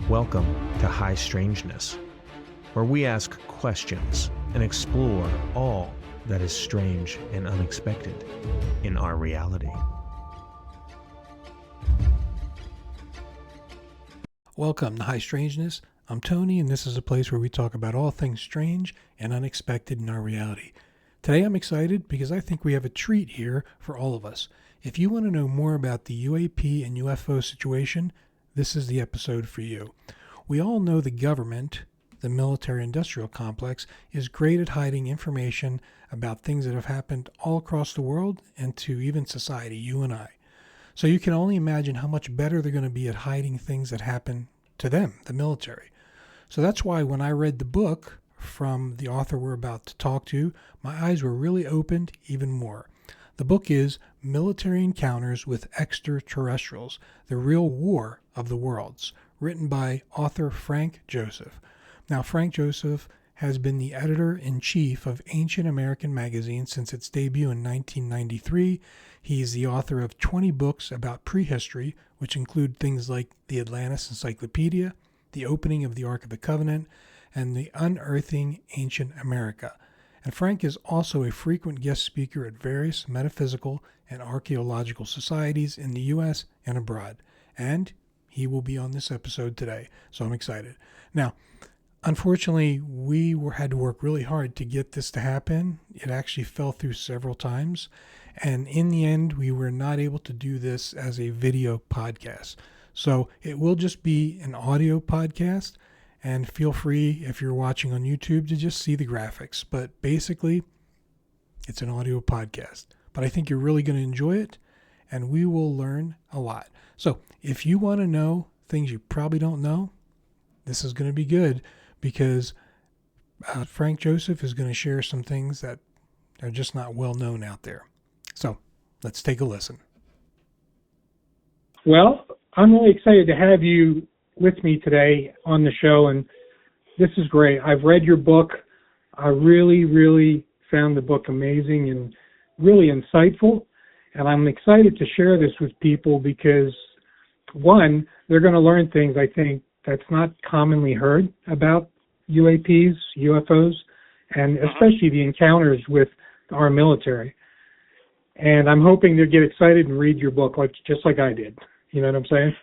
Welcome to High Strangeness, where we ask questions and explore all that is strange and unexpected in our reality. Welcome to High Strangeness. I'm Tony, and this is a place where we talk about all things strange and unexpected in our reality. Today I'm excited because I think we have a treat here for all of us. If you want to know more about the UAP and UFO situation, this is the episode for you. We all know the government, the military-industrial complex, is great at hiding information about things that have happened all across the world and to even society, you and I. So you can only imagine how much better they're going to be at hiding things that happen to them, the military. So that's why when I read the book from the author we're about to talk to, my eyes were really opened even more. The book is Military Encounters with Extraterrestrials, The Real War of the Worlds, written by author Frank Joseph. Now, Frank Joseph has been the editor-in-chief of Ancient American magazine since its debut in 1993. He is the author of 20 books about prehistory, which include things like the Atlantis Encyclopedia, the Opening of the Ark of the Covenant, and the Unearthing Ancient America. And Frank is also a frequent guest speaker at various metaphysical and archaeological societies in the U.S. and abroad. And he will be on this episode today, so I'm excited. Now, unfortunately, we had to work really hard to get this to happen. It actually fell through several times. And in the end, we were not able to do this as a video podcast. So it will just be an audio podcast. And feel free, if you're watching on YouTube, to just see the graphics. But basically, it's an audio podcast. But I think you're really going to enjoy it, and we will learn a lot. So if you want to know things you probably don't know, this is going to be good because Frank Joseph is going to share some things that are just not well known out there. So let's take a listen. Well, I'm really excited to have you with me today on the show, and this is great. I've read your book. I really found the book amazing and really insightful, and I'm excited to share this with people because, one, they're going to learn things, I think, that's not commonly heard about UAPs, UFOs, and especially the encounters with our military. And I'm hoping they'll get excited and read your book just like I did. You know what I'm saying?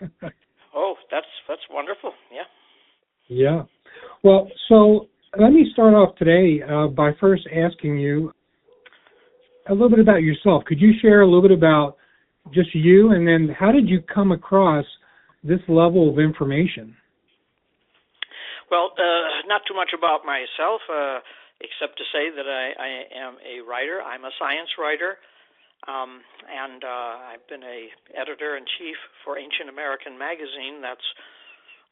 Oh, that's wonderful. Yeah. Yeah. Well, so let me start off today by first asking you a little bit about yourself. Could you share a little bit about just you, and then how did you come across this level of information? Well, not too much about myself, except to say that I am a writer. I'm a science writer. And I've been a editor-in-chief for Ancient American magazine. That's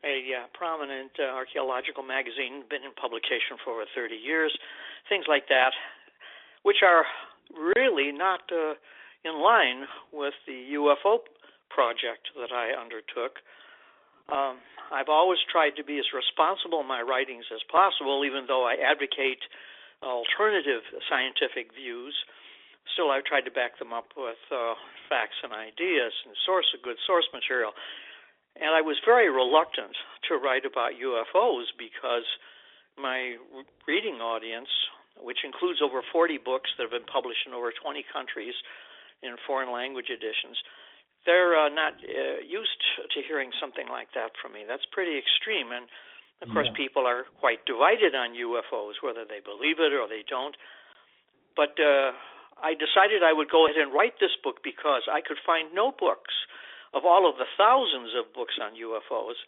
a prominent archaeological magazine, been in publication for over 30 years, things like that, which are really not in line with the UFO project that I undertook. I've always tried to be as responsible in my writings as possible, even though I advocate alternative scientific views. Still, I've tried to back them up with facts and ideas and good source material. And I was very reluctant to write about UFOs because my reading audience, which includes over 40 books that have been published in over 20 countries in foreign language editions, they're not used to hearing something like that from me. That's pretty extreme. And, of course, people are quite divided on UFOs, whether they believe it or they don't. But I decided I would go ahead and write this book because I could find no books of all of the thousands of books on UFOs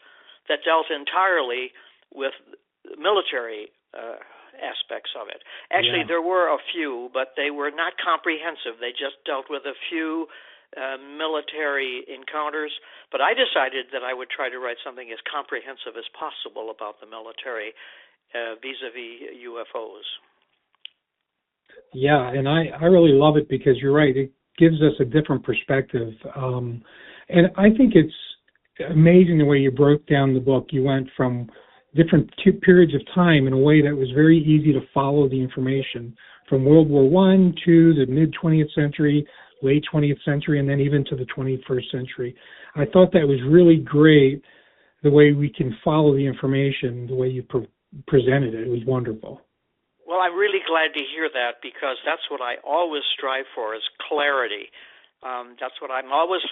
that dealt entirely with military aspects of it. Actually, there were a few, but they were not comprehensive. They just dealt with a few military encounters. But I decided that I would try to write something as comprehensive as possible about the military vis-a-vis UFOs. Yeah, and I really love it because you're right. It gives us a different perspective. And I think it's amazing the way you broke down the book. You went from different periods of time in a way that was very easy to follow the information, from World War I to the mid-20th century, late 20th century, and then even to the 21st century. I thought that was really great the way we can follow the information, the way you presented it. It was wonderful. Well, I'm really glad to hear that, because that's what I always strive for, is clarity. That's what I'm always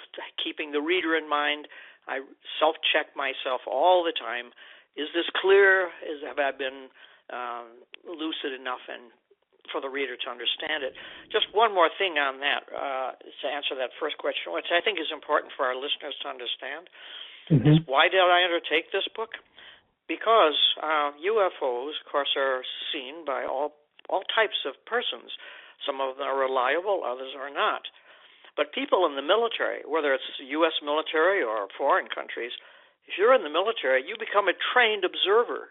keeping the reader in mind. I self-check myself all the time. Is this clear? Have I been lucid enough and for the reader to understand it? Just one more thing on that, to answer that first question, which I think is important for our listeners to understand, is why did I undertake this book? Because UFOs, of course, are seen by all types of persons. Some of them are reliable, others are not. But people in the military, whether it's the U.S. military or foreign countries, if you're in the military, you become a trained observer.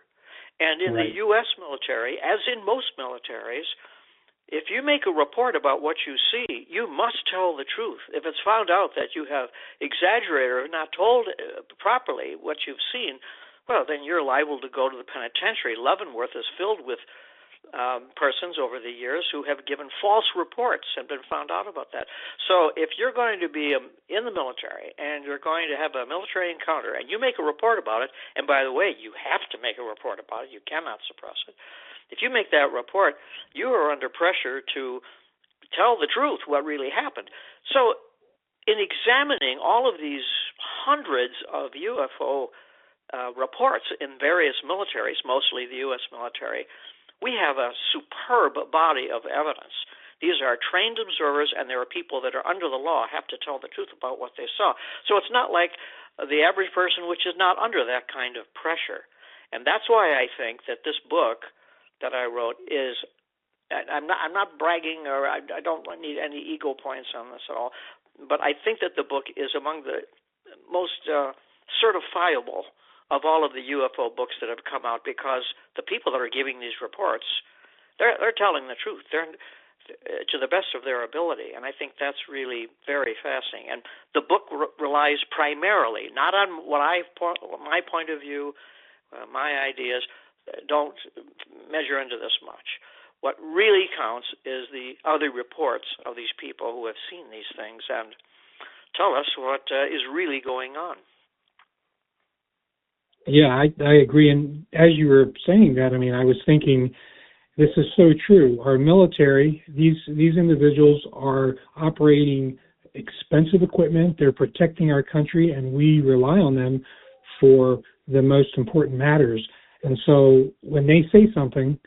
And in the U.S. military, as in most militaries, if you make a report about what you see, you must tell the truth. If it's found out that you have exaggerated or not told properly what you've seen, well, then you're liable to go to the penitentiary. Leavenworth is filled with persons over the years who have given false reports and been found out about that. So if you're going to be in the military and you're going to have a military encounter and you make a report about it, and by the way, you have to make a report about it. You cannot suppress it. If you make that report, you are under pressure to tell the truth, what really happened. So in examining all of these hundreds of UFO reports in various militaries, mostly the U.S. military, we have a superb body of evidence. These are trained observers, and there are people that are under the law have to tell the truth about what they saw. So it's not like the average person, which is not under that kind of pressure. And that's why I think that this book that I wrote is, I'm not bragging, or I don't need any ego points on this at all, but I think that the book is among the most certifiable of all of the UFO books that have come out, because the people that are giving these reports, they're telling the truth. They're to the best of their ability, and I think that's really very fascinating. And the book relies primarily not on my point of view, my ideas don't measure into this much. What really counts is the other reports of these people who have seen these things and tell us what is really going on. Yeah, I agree. And as you were saying that, I mean, I was thinking, this is so true. Our military, these individuals are operating expensive equipment. They're protecting our country, and we rely on them for the most important matters. And so when they say something,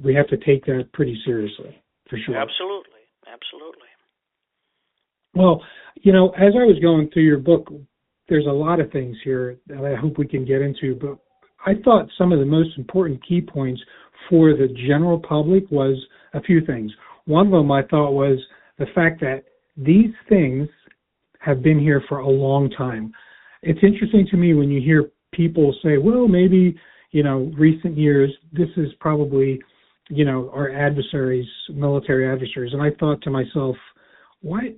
we have to take that pretty seriously, for sure. Absolutely. Well, you know, as I was going through your book, there's a lot of things here that I hope we can get into, but I thought some of the most important key points for the general public was a few things. One of them I thought was the fact that these things have been here for a long time. It's interesting to me when you hear people say, well, maybe, you know, recent years, this is probably, you know, our adversaries, military adversaries. And I thought to myself, why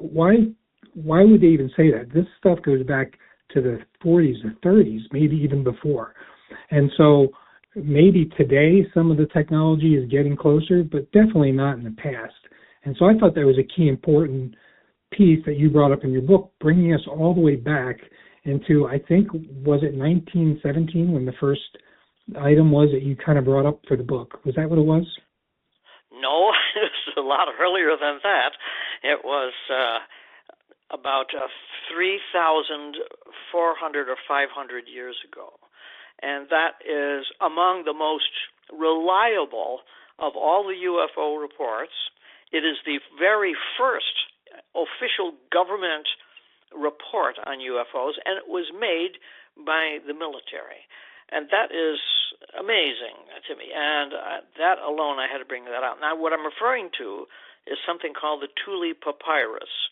would they even say that? This stuff goes back to the 40s, the 30s, maybe even before. And so maybe today some of the technology is getting closer, but definitely not in the past. And so I thought that was a key important piece that you brought up in your book, bringing us all the way back into, I think, was it 1917 when the first item was that you kind of brought up for the book? Was that what it was? No, it was a lot earlier than that. It was about 3,400 or 500 years ago. And that is among the most reliable of all the UFO reports. It is the very first official government report on UFOs, and it was made by the military. And that is amazing to me. And that alone, I had to bring that out. Now, what I'm referring to is something called the Thule Papyrus.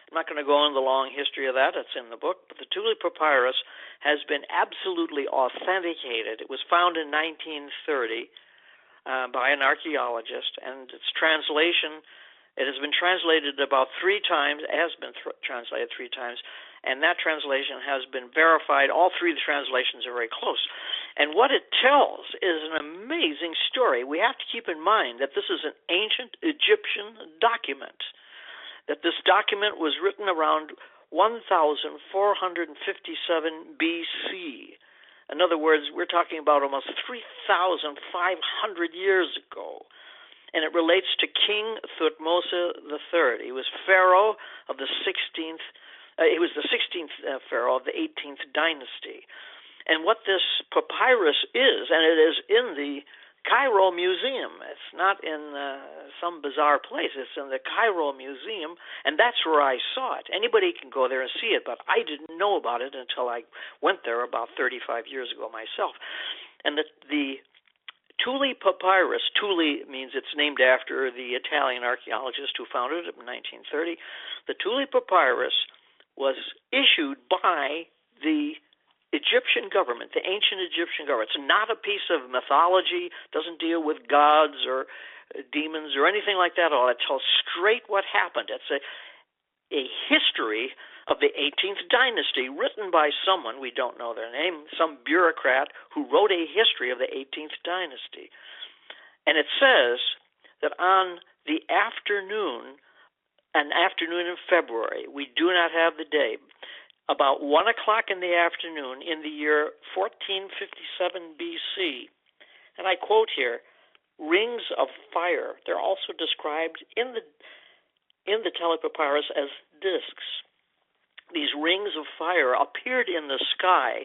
I'm not going to go into the long history of that. It's in the book. But the Thule Papyrus has been absolutely authenticated. It was found in 1930 by an archaeologist, and its translation, it has been translated about 3 times, translated 3 times, and that translation has been verified. All 3 of the translations are very close. And what it tells is an amazing story. We have to keep in mind that this is an ancient Egyptian document, that this document was written around 1457 BC. In other words, we're talking about almost 3,500 years ago. And it relates to King Thutmose III. He was pharaoh of the 16th. He was the 16th pharaoh of the 18th dynasty. And what this papyrus is, and it is in the Cairo Museum. It's not in some bizarre place. It's in the Cairo Museum, and that's where I saw it. Anybody can go there and see it, but I didn't know about it until I went there about 35 years ago myself. And the Thule Papyrus, Thule means it's named after the Italian archaeologist who founded it in 1930. The Thule Papyrus was issued by the Egyptian government, the ancient Egyptian government. It's not a piece of mythology, doesn't deal with gods or demons or anything like that at all. It tells straight what happened. It's a history of the 18th dynasty written by someone, we don't know their name, some bureaucrat who wrote a history of the 18th dynasty. And it says that on the afternoon, an afternoon in February, we do not have the day, about 1 o'clock in the afternoon in the year 1457 BC, and I quote here, rings of fire. They're also described in the Thule Papyrus as discs. These rings of fire appeared in the sky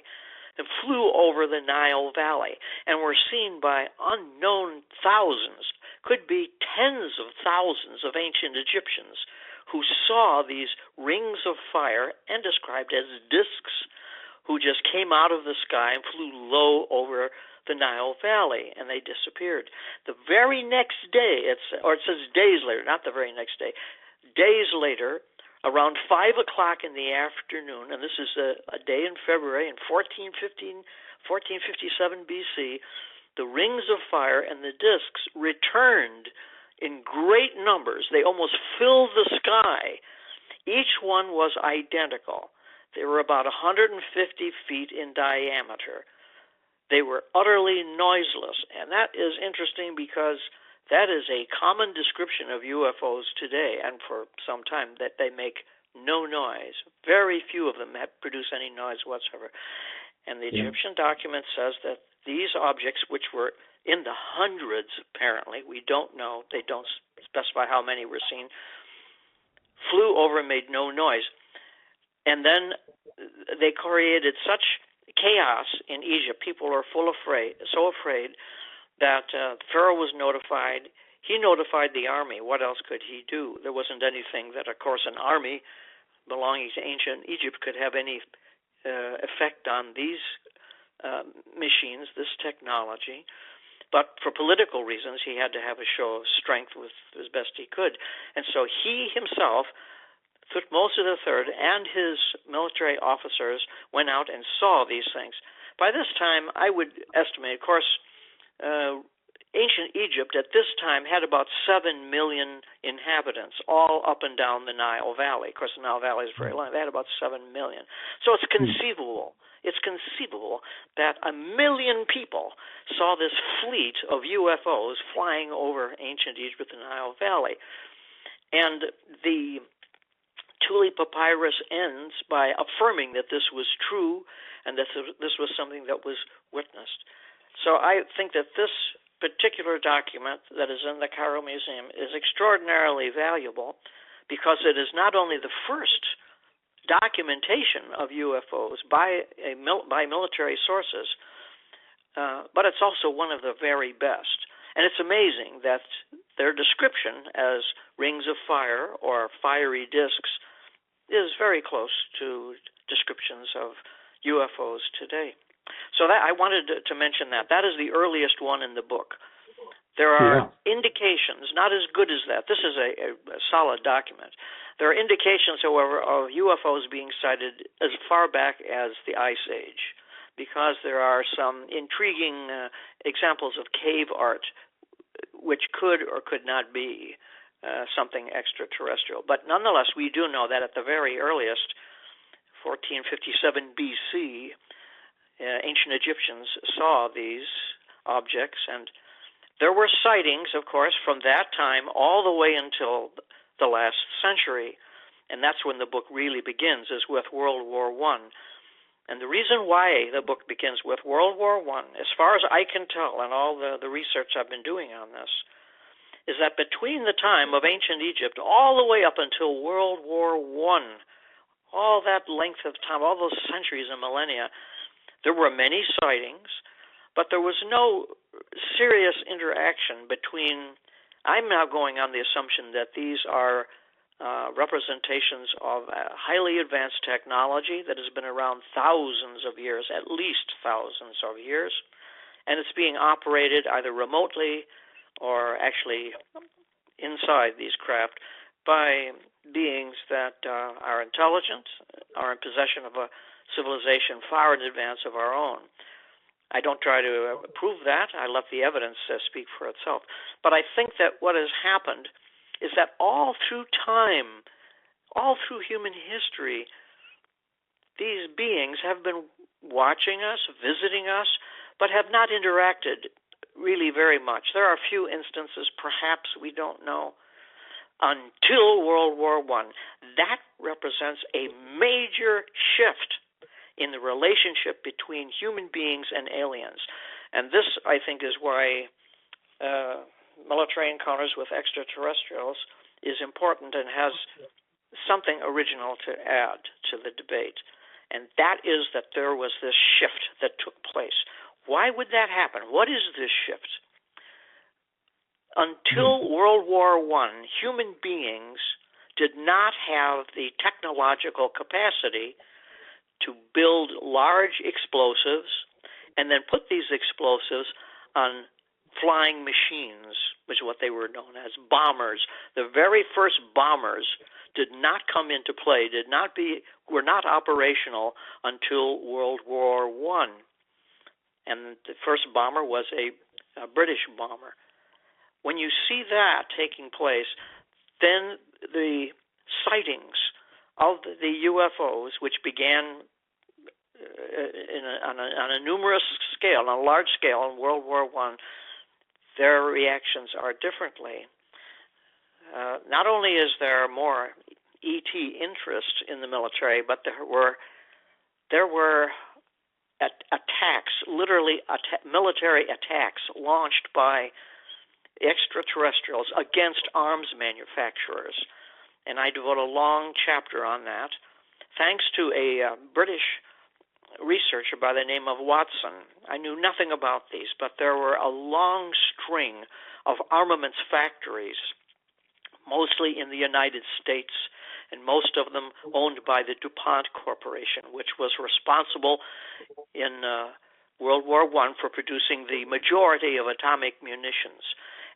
and flew over the Nile Valley and were seen by unknown thousands, could be tens of thousands of ancient Egyptians who saw these rings of fire and described as discs who just came out of the sky and flew low over the Nile Valley, and they disappeared. The very next day, it says days later, not the very next day, days later, around 5 o'clock in the afternoon, and this is a day in February in 1457 BC, the rings of fire and the discs returned in great numbers. They almost filled the sky. Each one was identical. They were about 150 feet in diameter. They were utterly noiseless, and that is interesting because that is a common description of UFOs today and for some time, that they make no noise. Very few of them produce any noise whatsoever. And the Egyptian document says that these objects, which were in the hundreds apparently, we don't know, they don't specify how many were seen, flew over and made no noise. And then they created such chaos in Egypt. People are so afraid that Pharaoh was notified. He notified the army. What else could he do? There wasn't anything that, of course, an army belonging to ancient Egypt could have any effect on these machines, this technology. But for political reasons, he had to have a show of strength with as best he could. And so he himself, Thutmose III, and his military officers went out and saw these things. By this time, I would estimate, of course, ancient Egypt at this time had about 7 million inhabitants, all up and down the Nile Valley. Of course, the Nile Valley is very long. They had about 7 million. So it's conceivable. It's conceivable that 1 million people saw this fleet of UFOs flying over ancient Egypt and the Nile Valley. And the Thule Papyrus ends by affirming that this was true and that this was something that was witnessed. So I think that this particular document that is in the Cairo Museum is extraordinarily valuable because it is not only the first documentation of UFOs by military sources, but it's also one of the very best. And it's amazing that their description as rings of fire or fiery discs is very close to descriptions of UFOs today. So that I wanted to mention that. That is the earliest one in the book. There are indications, not as good as that. This is a solid document. There are indications, however, of UFOs being sighted as far back as the Ice Age, because there are some intriguing examples of cave art which could or could not be something extraterrestrial. But nonetheless, we do know that at the very earliest, 1457 BC, ancient Egyptians saw these objects, and there were sightings, of course, from that time all the way until the last century, and that's when the book really begins, is with World War I. And the reason why the book begins with World War I, as far as I can tell, and all the research I've been doing on this, is that between the time of ancient Egypt all the way up until World War I, all that length of time, all those centuries and millennia, there were many sightings, but there was no serious interaction between. I'm now going on the assumption that these are representations of highly advanced technology that has been around thousands of years, at least thousands of years, and it's being operated either remotely or actually inside these craft by beings that are intelligent, are in possession of a civilization far in advance of our own. I don't try to prove that. I let the evidence speak for itself. But I think that what has happened is that all through time, all through human history, these beings have been watching us, visiting us, but have not interacted really very much. There are a few instances, perhaps we don't know, until World War I. That represents a major shift in the relationship between human beings and aliens. And this, I think, is why military encounters with extraterrestrials is important and has something original to add to the debate. And that is that there was this shift that took place. Why would that happen? What is this shift? Until World War I, human beings did not have the technological capacity to build large explosives and then put these explosives on flying machines, which is what they were known as, bombers. The very first bombers did not come into play, were not operational until World War I. And the first bomber was a British bomber. When you see that taking place, then the sightings of the UFOs, which began on a numerous scale, on a large scale in World War I, their reactions are differently. Not only is there more ET interest in the military, but there were attacks, literally military attacks launched by extraterrestrials against arms manufacturers. And I devote a long chapter on that, thanks to a British researcher by the name of Watson. I knew nothing about these, but there were a long string of armaments factories, mostly in the United States, and most of them owned by the DuPont Corporation, which was responsible in World War I for producing the majority of atomic munitions.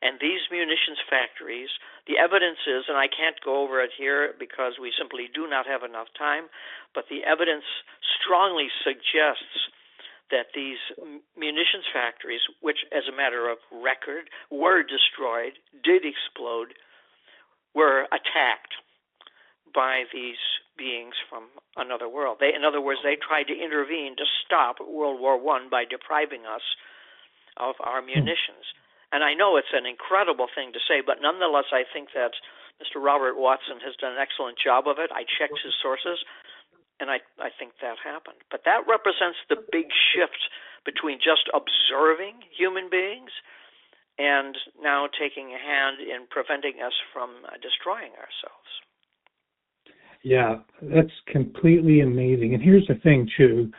And these munitions factories, the evidence is, and I can't go over it here because we simply do not have enough time, but the evidence strongly suggests that these munitions factories, which as a matter of record were destroyed, did explode, were attacked by these beings from another world. In other words, they tried to intervene to stop World War I by depriving us of our munitions. And I know it's an incredible thing to say, but nonetheless, I think that Mr. Robert Watson has done an excellent job of it. I checked his sources, and I think that happened. But that represents the big shift between just observing human beings and now taking a hand in preventing us from destroying ourselves. Yeah, that's completely amazing. And here's the thing, too.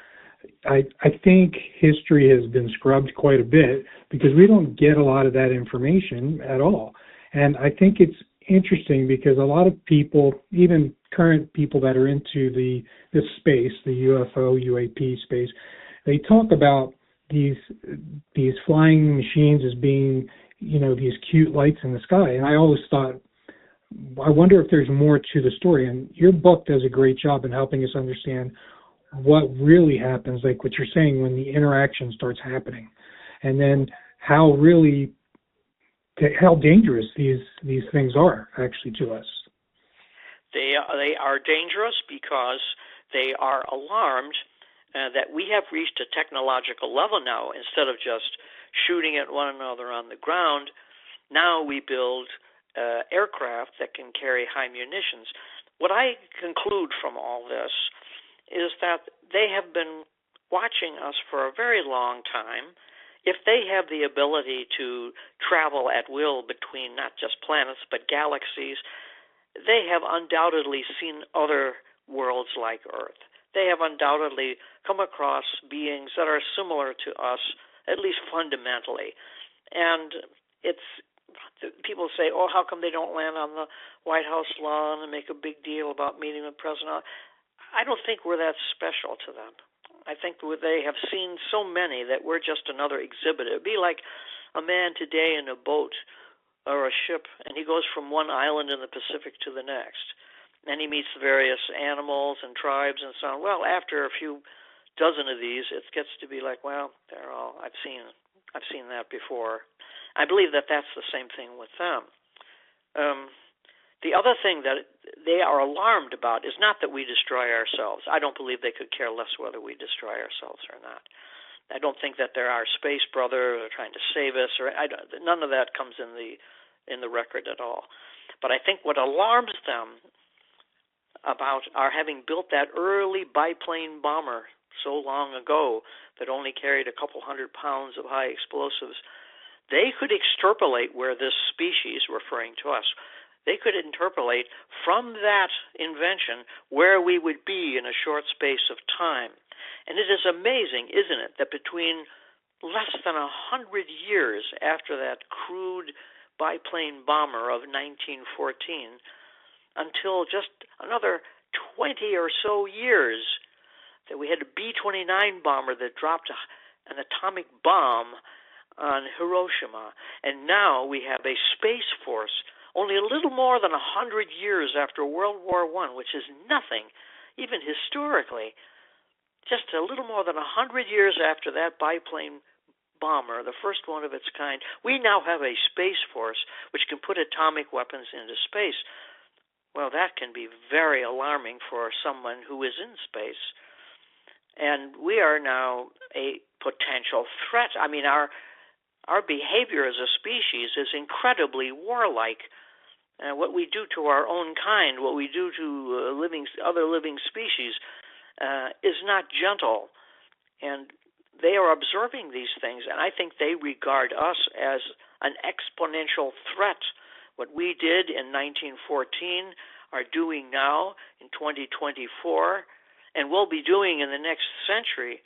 I think history has been scrubbed quite a bit because we don't get a lot of that information at all. And I think it's interesting because a lot of people, even current people that are into this space, the UFO, UAP space, they talk about these flying machines as being, these cute lights in the sky. And I always thought, I wonder if there's more to the story. And your book does a great job in helping us understand what really happens, like what you're saying, when the interaction starts happening, and then how dangerous these things are actually to us. They are dangerous because they are alarmed that we have reached a technological level now. Instead of just shooting at one another on the ground, now we build aircraft that can carry high munitions. What I conclude from all this is that they have been watching us for a very long time. If they have the ability to travel at will between not just planets but galaxies, they have undoubtedly seen other worlds like Earth. They have undoubtedly come across beings that are similar to us, at least fundamentally. And people say, oh, how come they don't land on the White House lawn and make a big deal about meeting the president? I don't think we're that special to them. I think they have seen so many that we're just another exhibit. It would be like a man today in a boat or a ship, and he goes from one island in the Pacific to the next, and he meets various animals and tribes and so on. Well, after a few dozen of these, it gets to be like, well, they're all I've seen that before. I believe that that's the same thing with them. The other thing that they are alarmed about is not that we destroy ourselves. I don't believe they could care less whether we destroy ourselves or not. I don't think that they're our space brother or trying to save us, or none of that comes in the record at all. But I think what alarms them about our having built that early biplane bomber so long ago that only carried a couple 100 pounds of high explosives, they could extrapolate where this species, referring to us, they could interpolate from that invention where we would be in a short space of time. And it is amazing, isn't it, that between less than 100 years after that crude biplane bomber of 1914 until just another 20 or so years that we had a B-29 bomber that dropped an atomic bomb on Hiroshima. And now we have a space force only a little more than 100 years after World War I, which is nothing, even historically. Just a little more than 100 years after that biplane bomber, the first one of its kind, we now have a space force which can put atomic weapons into space. Well, that can be very alarming for someone who is in space. And we are now a potential threat. I mean, our behavior as a species is incredibly warlike. What we do to our own kind, what we do to other living species, is not gentle. And they are observing these things, and I think they regard us as an exponential threat. What we did in 1914 are doing now in 2024, and will be doing in the next century.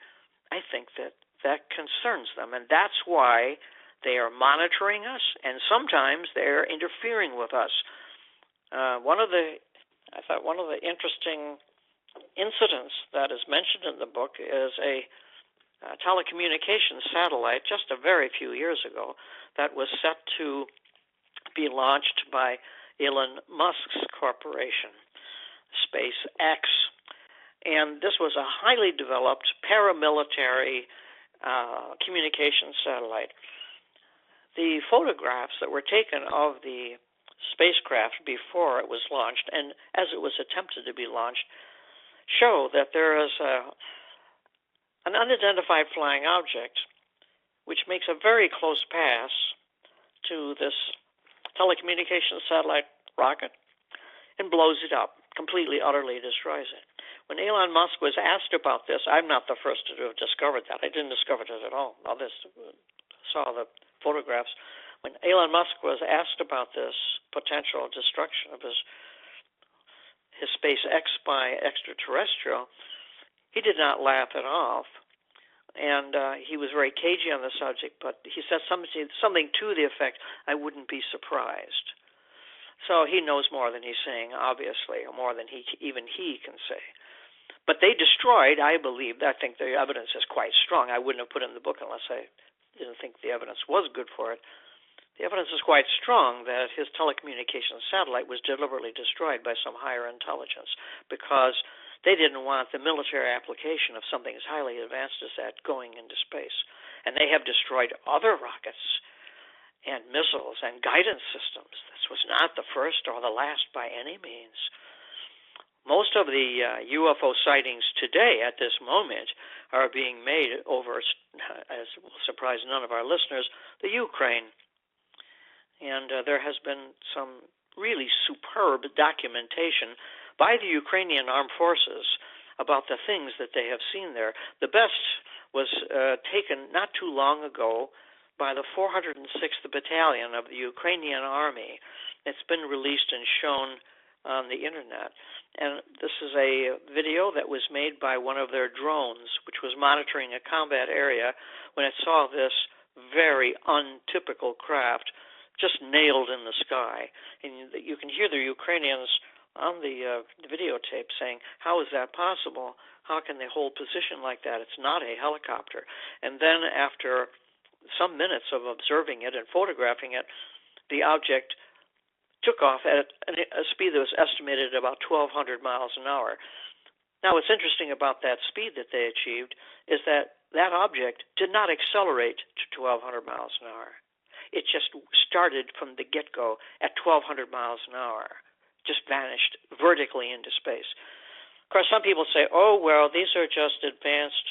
I think that concerns them, and that's why they are monitoring us, and sometimes they're interfering with us. One of the interesting incidents that is mentioned in the book is a telecommunications satellite just a very few years ago that was set to be launched by Elon Musk's corporation, SpaceX. And this was a highly developed paramilitary communications satellite. The photographs that were taken of the spacecraft before it was launched and as it was attempted to be launched show that there is an unidentified flying object which makes a very close pass to this telecommunications satellite rocket and blows it up, completely, utterly destroys it. When Elon Musk was asked about this, I'm not the first to have discovered that. I didn't discover it at all. Others saw the photographs. When Elon Musk was asked about this potential destruction of his SpaceX by extraterrestrial, he did not laugh it off, and he was very cagey on the subject. But he said something to the effect, "I wouldn't be surprised." So he knows more than he's saying, obviously, or more than even he can say. But they destroyed, I believe. I think the evidence is quite strong. I wouldn't have put it in the book unless I didn't think the evidence was good for it. The evidence is quite strong that his telecommunications satellite was deliberately destroyed by some higher intelligence because they didn't want the military application of something as highly advanced as that going into space. And they have destroyed other rockets and missiles and guidance systems. This was not the first or the last by any means. Most of the UFO sightings today at this moment are being made over, as will surprise none of our listeners, the Ukraine. And there has been some really superb documentation by the Ukrainian armed forces about the things that they have seen there. The best was taken not too long ago by the 406th Battalion of the Ukrainian Army. It's been released and shown on the internet. And this is a video that was made by one of their drones, which was monitoring a combat area when it saw this very untypical craft just nailed in the sky. And you can hear the Ukrainians on the videotape saying, how is that possible? How can they hold position like that? It's not a helicopter. And then after some minutes of observing it and photographing it, the object took off at a speed that was estimated at about 1,200 miles an hour. Now, what's interesting about that speed that they achieved is that that object did not accelerate to 1,200 miles an hour. It just started from the get-go at 1,200 miles an hour, just vanished vertically into space. Of course, some people say, oh, well, these are just advanced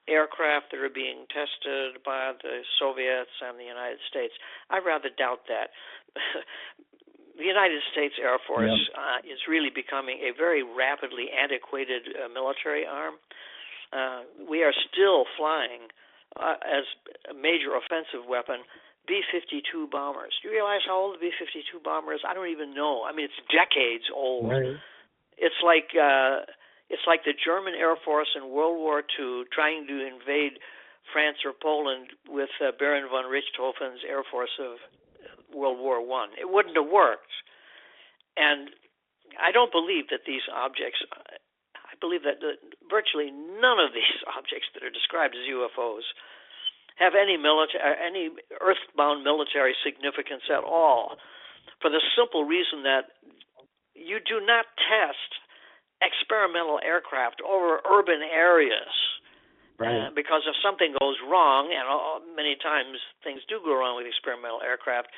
aircraft that are being tested by the Soviets and the United States. I rather doubt that. The United States Air Force is really becoming a very rapidly antiquated military arm. We are still flying as a major offensive weapon B-52 bombers. Do you realize how old the B-52 bomber is? I don't even know. I mean, it's decades old. Right. It's like the German Air Force in World War II trying to invade France or Poland with Baron von Richthofen's Air Force of World War I. It wouldn't have worked. And I don't believe that these objects, I believe that virtually none of these objects that are described as UFOs have any earthbound military significance at all, for the simple reason that you do not test experimental aircraft over urban areas. Right. Because if something goes wrong, and many times things do go wrong with experimental aircraft,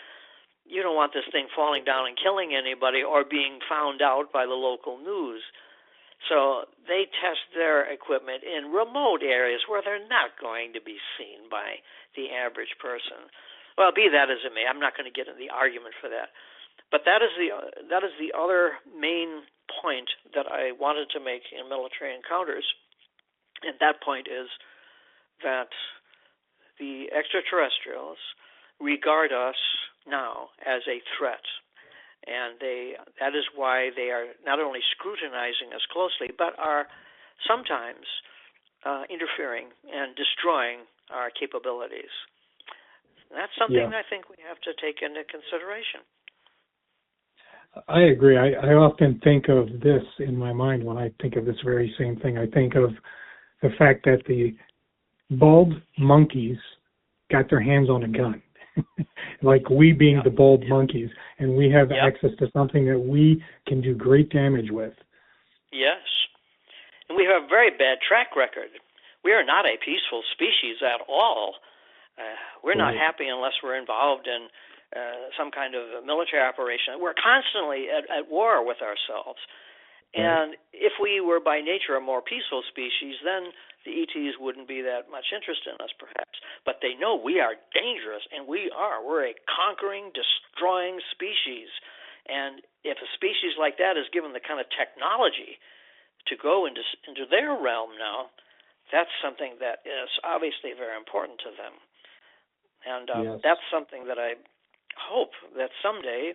you don't want this thing falling down and killing anybody or being found out by the local news. So they test their equipment in remote areas where they're not going to be seen by the average person. Well, be that as it may, I'm not going to get into the argument for that. But that is the other main point that I wanted to make in military encounters. And that point is that the extraterrestrials regard us now as a threat. And that is why they are not only scrutinizing us closely, but are sometimes interfering and destroying our capabilities. And that's something I think we have to take into consideration. I agree. I often think of this in my mind when I think of this very same thing. I think of the fact that the bald monkeys got their hands on a gun. Like we being the bald monkeys, and we have access to something that we can do great damage with. Yes. And we have a very bad track record. We are not a peaceful species at all. We're not happy unless we're involved in some kind of military operation. We're constantly at war with ourselves. And if we were by nature a more peaceful species, then the ETs wouldn't be that much interested in us, perhaps. But they know we are dangerous, and we are. We're a conquering, destroying species. And if a species like that is given the kind of technology to go into their realm now, that's something that is obviously very important to them. And that's something that I hope that someday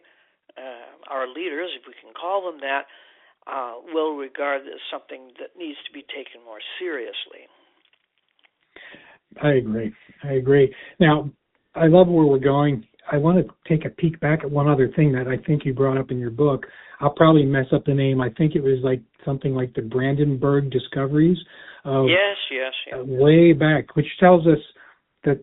our leaders, if we can call them that, will regard as something that needs to be taken more seriously. I agree. Now, I love where we're going. I want to take a peek back at one other thing that I think you brought up in your book. I'll probably mess up the name. I think it was like something like the Brandenburg discoveries. Yes. Way back, which tells us that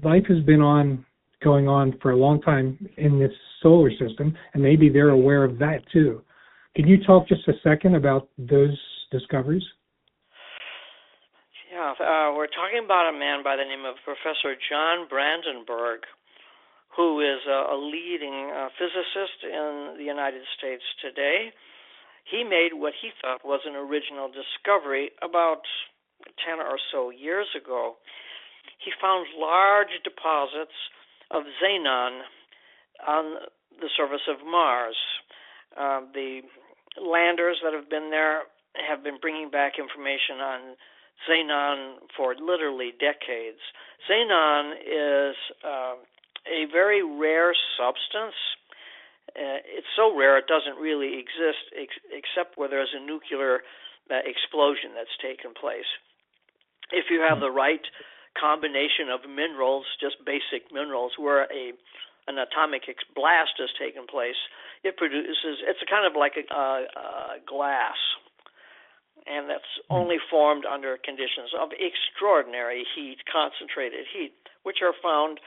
life has been going on for a long time in this solar system, and maybe they're aware of that too. Can you talk just a second about those discoveries? Yeah, we're talking about a man by the name of Professor John Brandenburg, who is a leading physicist in the United States today. He made what he thought was an original discovery about 10 or so years ago. He found large deposits of xenon on the surface of Mars. The landers that have been there have been bringing back information on xenon for literally decades. Xenon is a very rare substance. It's so rare it doesn't really exist except where there's a nuclear explosion that's taken place. If you have the right combination of minerals, just basic minerals, where an atomic blast has taken place, it's kind of like a glass, and that's only formed under conditions of extraordinary heat, concentrated heat, which are found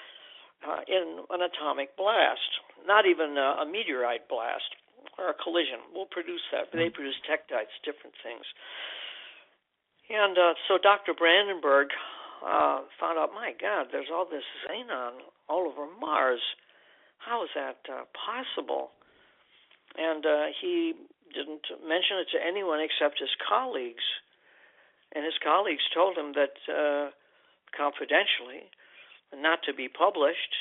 in an atomic blast. Not even a meteorite blast or a collision will produce that. They produce tektites, different things. And so Dr. Brandenburg found out, my God, there's all this xenon all over Mars. How is that possible? And he didn't mention it to anyone except his colleagues. And his colleagues told him that confidentially, not to be published,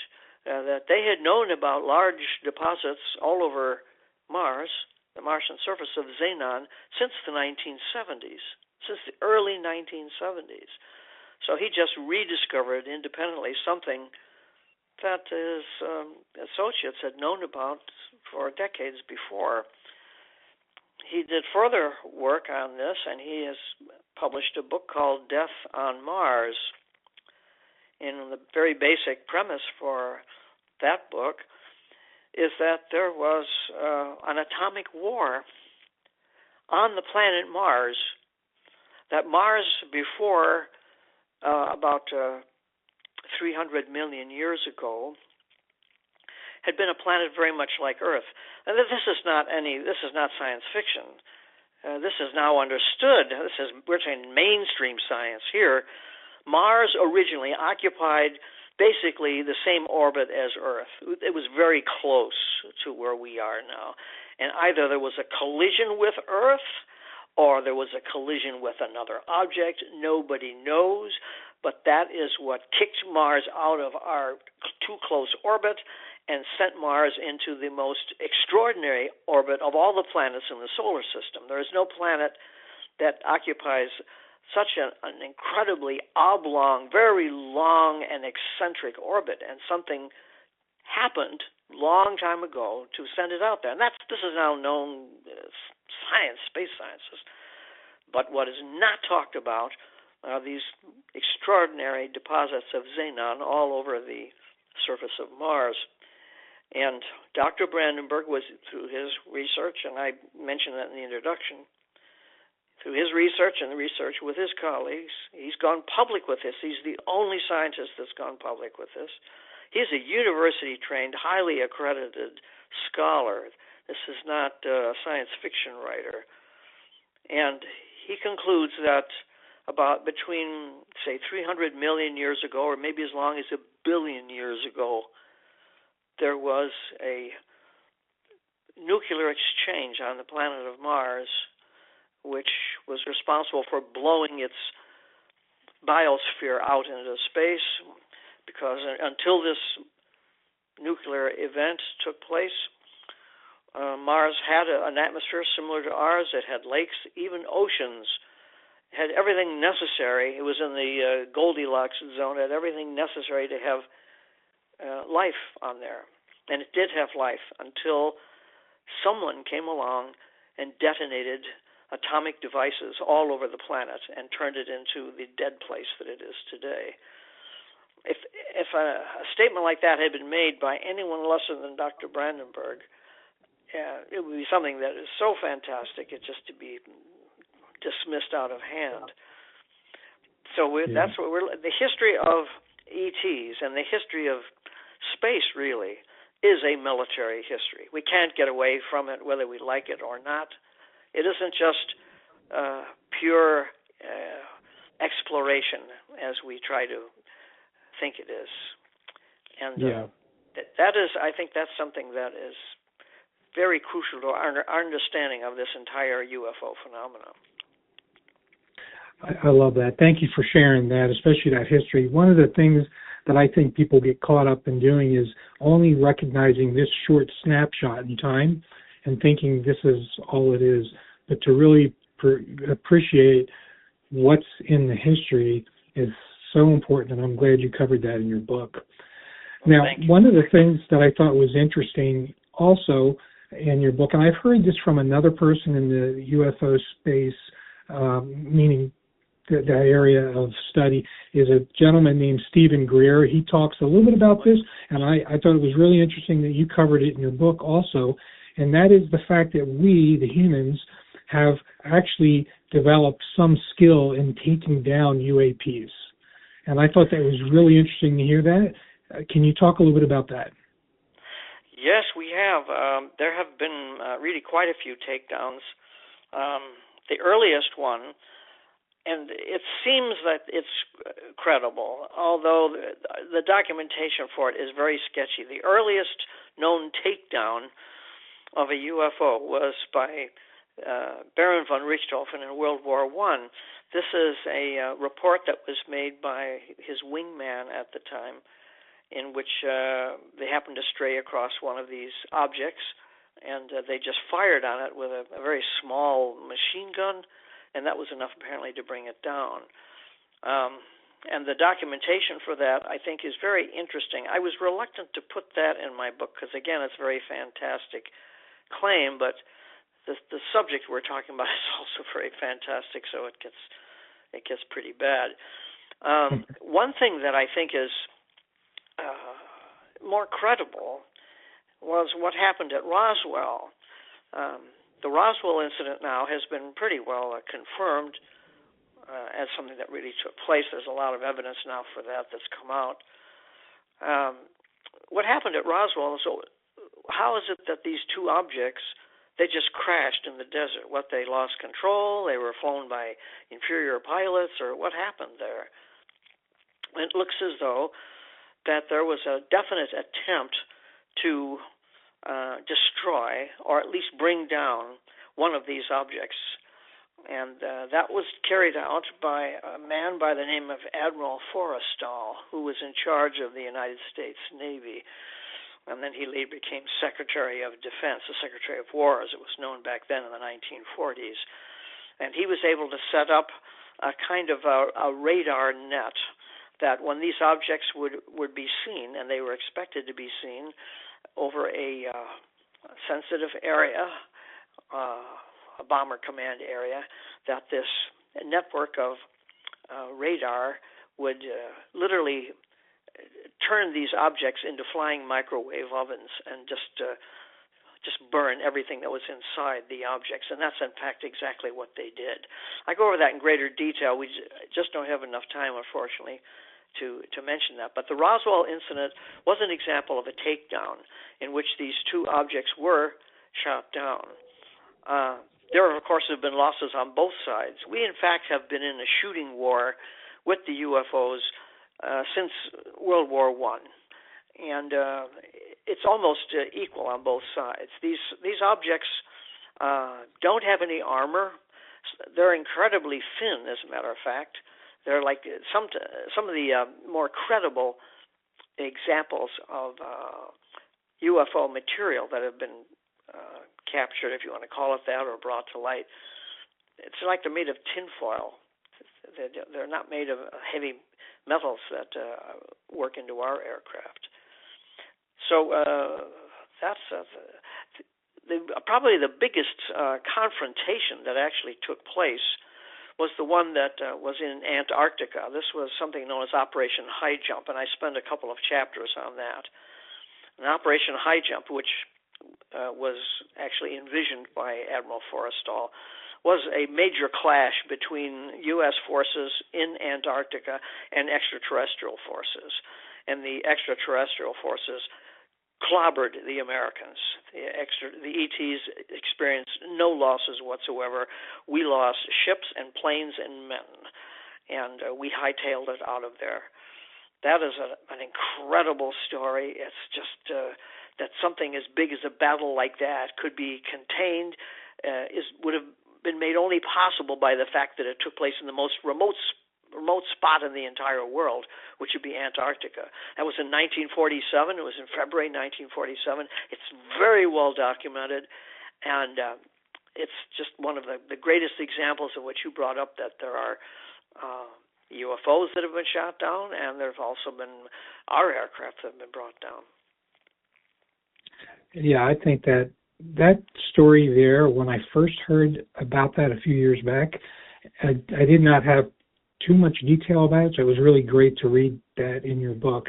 that they had known about large deposits all over Mars, the Martian surface of xenon, since the 1970s, since the early 1970s. So he just rediscovered independently something that his associates had known about for decades before. He did further work on this, and he has published a book called Death on Mars. And the very basic premise for that book is that there was an atomic war on the planet Mars, that Mars before about 300 million years ago had been a planet very much like Earth. And this is not science fiction. This is now understood. We're saying mainstream science here. Mars originally occupied basically the same orbit as Earth. It was very close to where we are now. And either there was a collision with Earth or there was a collision with another object. Nobody knows. But that is what kicked Mars out of our too close orbit and sent Mars into the most extraordinary orbit of all the planets in the solar system. There is no planet that occupies such an incredibly oblong, very long and eccentric orbit, and something happened long time ago to send it out there. And this is now known science, space sciences. But what is not talked about are these extraordinary deposits of xenon all over the surface of Mars. And Dr. Brandenburg was, through his research, and I mentioned that in the introduction, through his research and the research with his colleagues, he's gone public with this. He's the only scientist that's gone public with this. He's a university-trained, highly accredited scholar. This is not a science fiction writer. And he concludes that about between, say, 300 million years ago, or maybe as long as 1 billion years ago, there was a nuclear exchange on the planet of Mars, which was responsible for blowing its biosphere out into space, because until this nuclear event took place, Mars had an atmosphere similar to ours. It had lakes, even oceans. It had everything necessary. It was in the Goldilocks zone. It had everything necessary to have life on there. And it did have life until someone came along and detonated atomic devices all over the planet and turned it into the dead place that it is today. If a statement like that had been made by anyone lesser than Dr. Brandenburg, it would be something that is so fantastic it's just to be dismissed out of hand. So that's what the history of ETs and the history of space really is a military history. We can't get away from it whether we like it or not. It isn't just pure exploration as we try to think it is. And that is, I think that's something that is very crucial to our understanding of this entire UFO phenomenon. I love that. Thank you for sharing that, especially that history. One of the things that I think people get caught up in doing is only recognizing this short snapshot in time and thinking this is all it is. But to really appreciate what's in the history is so important, and I'm glad you covered that in your book. Now, one of the things that I thought was interesting also in your book, and I've heard this from another person in the UFO space, meaning the area of study, is a gentleman named Stephen Greer. He talks a little bit about this, and I thought it was really interesting that you covered it in your book also, and that is the fact that we, the humans, have actually developed some skill in taking down UAPs. And I thought that was really interesting to hear that. Can you talk a little bit about that? Yes, we have. There have been really quite a few takedowns. The earliest one, and it seems that it's credible, although the documentation for it is very sketchy. The earliest known takedown of a UFO was by Baron von Richthofen in World War I. This is a report that was made by his wingman at the time, in which they happened to stray across one of these objects, and they just fired on it with a very small machine gun, and that was enough apparently to bring it down. And the documentation for that, I think, is very interesting. I was reluctant to put that in my book because, again, it's a very fantastic claim, but the subject we're talking about is also very fantastic, so it gets pretty bad. One thing that I think is more credible was what happened at Roswell. The Roswell incident now has been pretty well confirmed as something that really took place. There's a lot of evidence now for that that's come out. What happened at Roswell, so how is it that these two objects, they just crashed in the desert? What, they lost control? They were flown by inferior pilots, or what happened there? It looks as though that there was a definite attempt to destroy or at least bring down one of these objects. And that was carried out by a man by the name of Admiral Forrestal, who was in charge of the United States Navy. And then he later became Secretary of Defense, the Secretary of War, as it was known back then in the 1940s. And he was able to set up a kind of a radar net that when these objects would be seen, and they were expected to be seen over a sensitive area, a bomber command area, that this network of radar would literally turn these objects into flying microwave ovens and just burn everything that was inside the objects. And that's, in fact, exactly what they did. I go over that in greater detail. We just don't have enough time, unfortunately, to mention that. But the Roswell incident was an example of a takedown in which these two objects were shot down. There, of course, have been losses on both sides. We, in fact, have been in a shooting war with the UFOs since World War I. And it's almost equal on both sides. These objects don't have any armor. They're incredibly thin, as a matter of fact. They're like some of the more credible examples of UFO material that have been captured, if you want to call it that, or brought to light. It's like they're made of tinfoil. They're not made of heavy metals that work into our aircraft. So that's probably the biggest confrontation that actually took place was the one that was in Antarctica. This was something known as Operation High Jump, and I spent a couple of chapters on that. And Operation High Jump, which was actually envisioned by Admiral Forrestal, was a major clash between U.S. forces in Antarctica and extraterrestrial forces. And the extraterrestrial forces clobbered the Americans. The ETs experienced no losses whatsoever. We lost ships and planes and men, and we hightailed it out of there. That is an incredible story. It's just that something as big as a battle like that could be contained would have been made only possible by the fact that it took place in the most remote spot in the entire world, which would be Antarctica. That was in 1947. It was in February 1947. It's very well documented, and it's just one of the greatest examples of what you brought up, that there are UFOs that have been shot down, and there have also been our aircraft that have been brought down. Yeah, I think that story there, when I first heard about that a few years back, I did not have too much detail about it, so it was really great to read that in your book.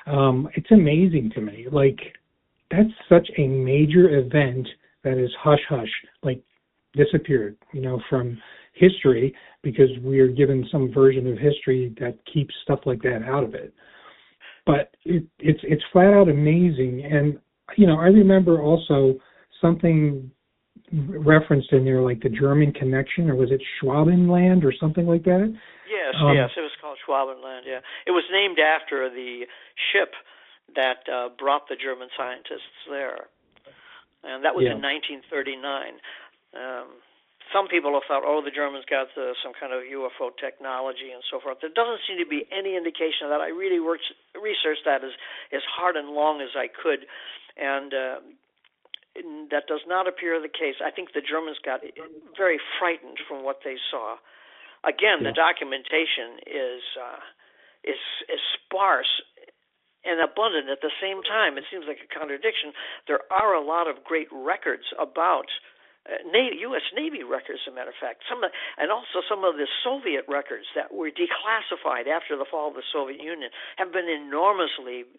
It's amazing to me. Like, that's such a major event that is hush-hush, like disappeared, from history, because we are given some version of history that keeps stuff like that out of it. But it's flat out amazing. And, I remember also something referenced in there, like the German connection, or was it Schwabenland or something like that? Yes, it was called Schwabenland, yeah. It was named after the ship that brought the German scientists there. And that was in 1939. Some people have thought, the Germans got some kind of UFO technology and so forth. There doesn't seem to be any indication of that. I really researched that as hard and long as I could, and that does not appear the case. I think the Germans got very frightened from what they saw. Again, the documentation is sparse and abundant at the same time. It seems like a contradiction. There are a lot of great records about U.S. Navy records, as a matter of fact, and also some of the Soviet records that were declassified after the fall of the Soviet Union have been enormously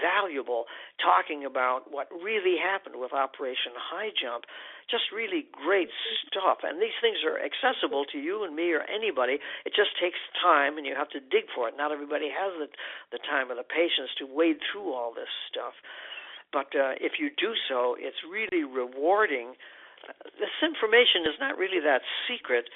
valuable, talking about what really happened with Operation High Jump. Just really great stuff. And these things are accessible to you and me or anybody. It just takes time, and you have to dig for it. Not everybody has the time or the patience to wade through all this stuff. But if you do so, it's really rewarding. This information is not really that secret.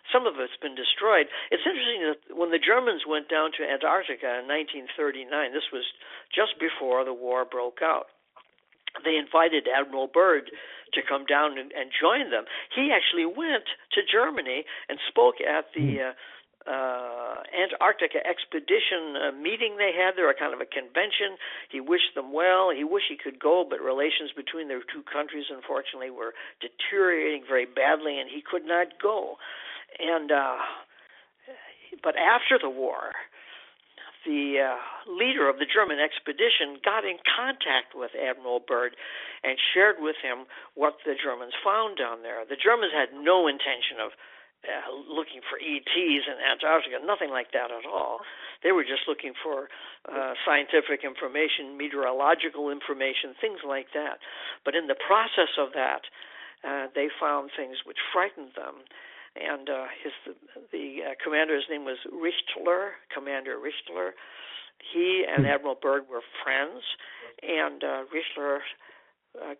Some of it's been destroyed. It's interesting that when the Germans went down to Antarctica in 1939, this was just before the war broke out, they invited Admiral Byrd to come down and join them. He actually went to Germany and spoke at the Antarctica expedition meeting they had there, a kind of a convention. He wished them well. He wished he could go, but relations between their two countries, unfortunately, were deteriorating very badly, and he could not go. And but after the war, the leader of the German expedition got in contact with Admiral Byrd and shared with him what the Germans found down there. The Germans had no intention of looking for ETs in Antarctica, nothing like that at all. They were just looking for scientific information, meteorological information, things like that. But in the process of that, they found things which frightened them. And the commander's name was Richtler, Commander Richtler. He and Admiral Byrd were friends, and Richtler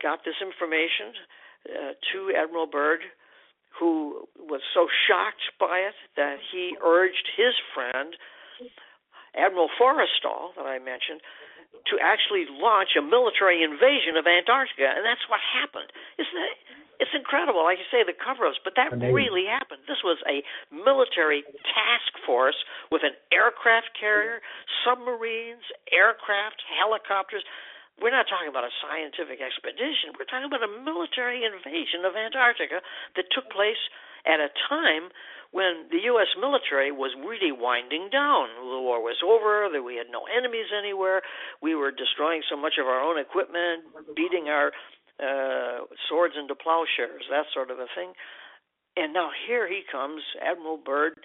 got this information to Admiral Byrd, who was so shocked by it that he urged his friend, Admiral Forrestal, that I mentioned, to actually launch a military invasion of Antarctica, and that's what happened. It's incredible, like you say, the cover-ups, but that really happened. This was a military task force with an aircraft carrier, submarines, aircraft, helicopters. We're not talking about a scientific expedition. We're talking about a military invasion of Antarctica that took place at a time when the U.S. military was really winding down. The war was over. We had no enemies anywhere. We were destroying so much of our own equipment, beating our swords into plowshares, that sort of a thing. And now here he comes, Admiral Byrd,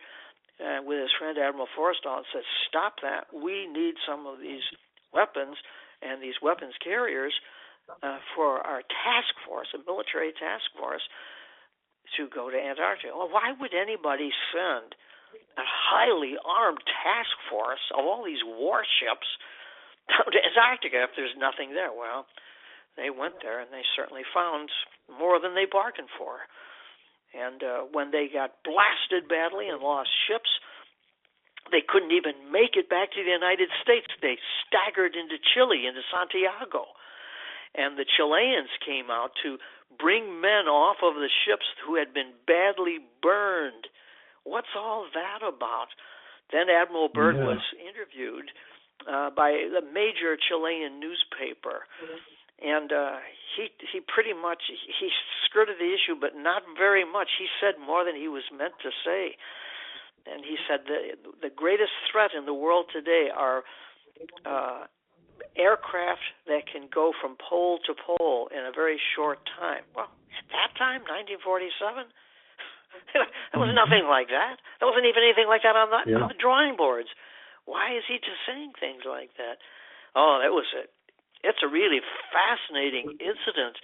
with his friend Admiral Forrestal, and says, stop that. We need some of these weapons and these weapons carriers for our task force, a military task force, to go to Antarctica. Well, why would anybody send a highly armed task force of all these warships down to Antarctica if there's nothing there? Well, they went there, and they certainly found more than they bargained for. And when they got blasted badly and lost ships, they couldn't even make it back to the United States. They staggered into Chile, into Santiago. And the Chileans came out to bring men off of the ships who had been badly burned. What's all that about? Then Admiral Byrd was interviewed by the major Chilean newspaper. And he pretty much he skirted the issue, but not very much. He said more than he was meant to say. And he said the greatest threat in the world today are aircraft that can go from pole to pole in a very short time. Well, at that time, 1947, there was nothing like that. There wasn't even anything like that on the drawing boards. Why is he just saying things like that? Oh, it's a really fascinating incident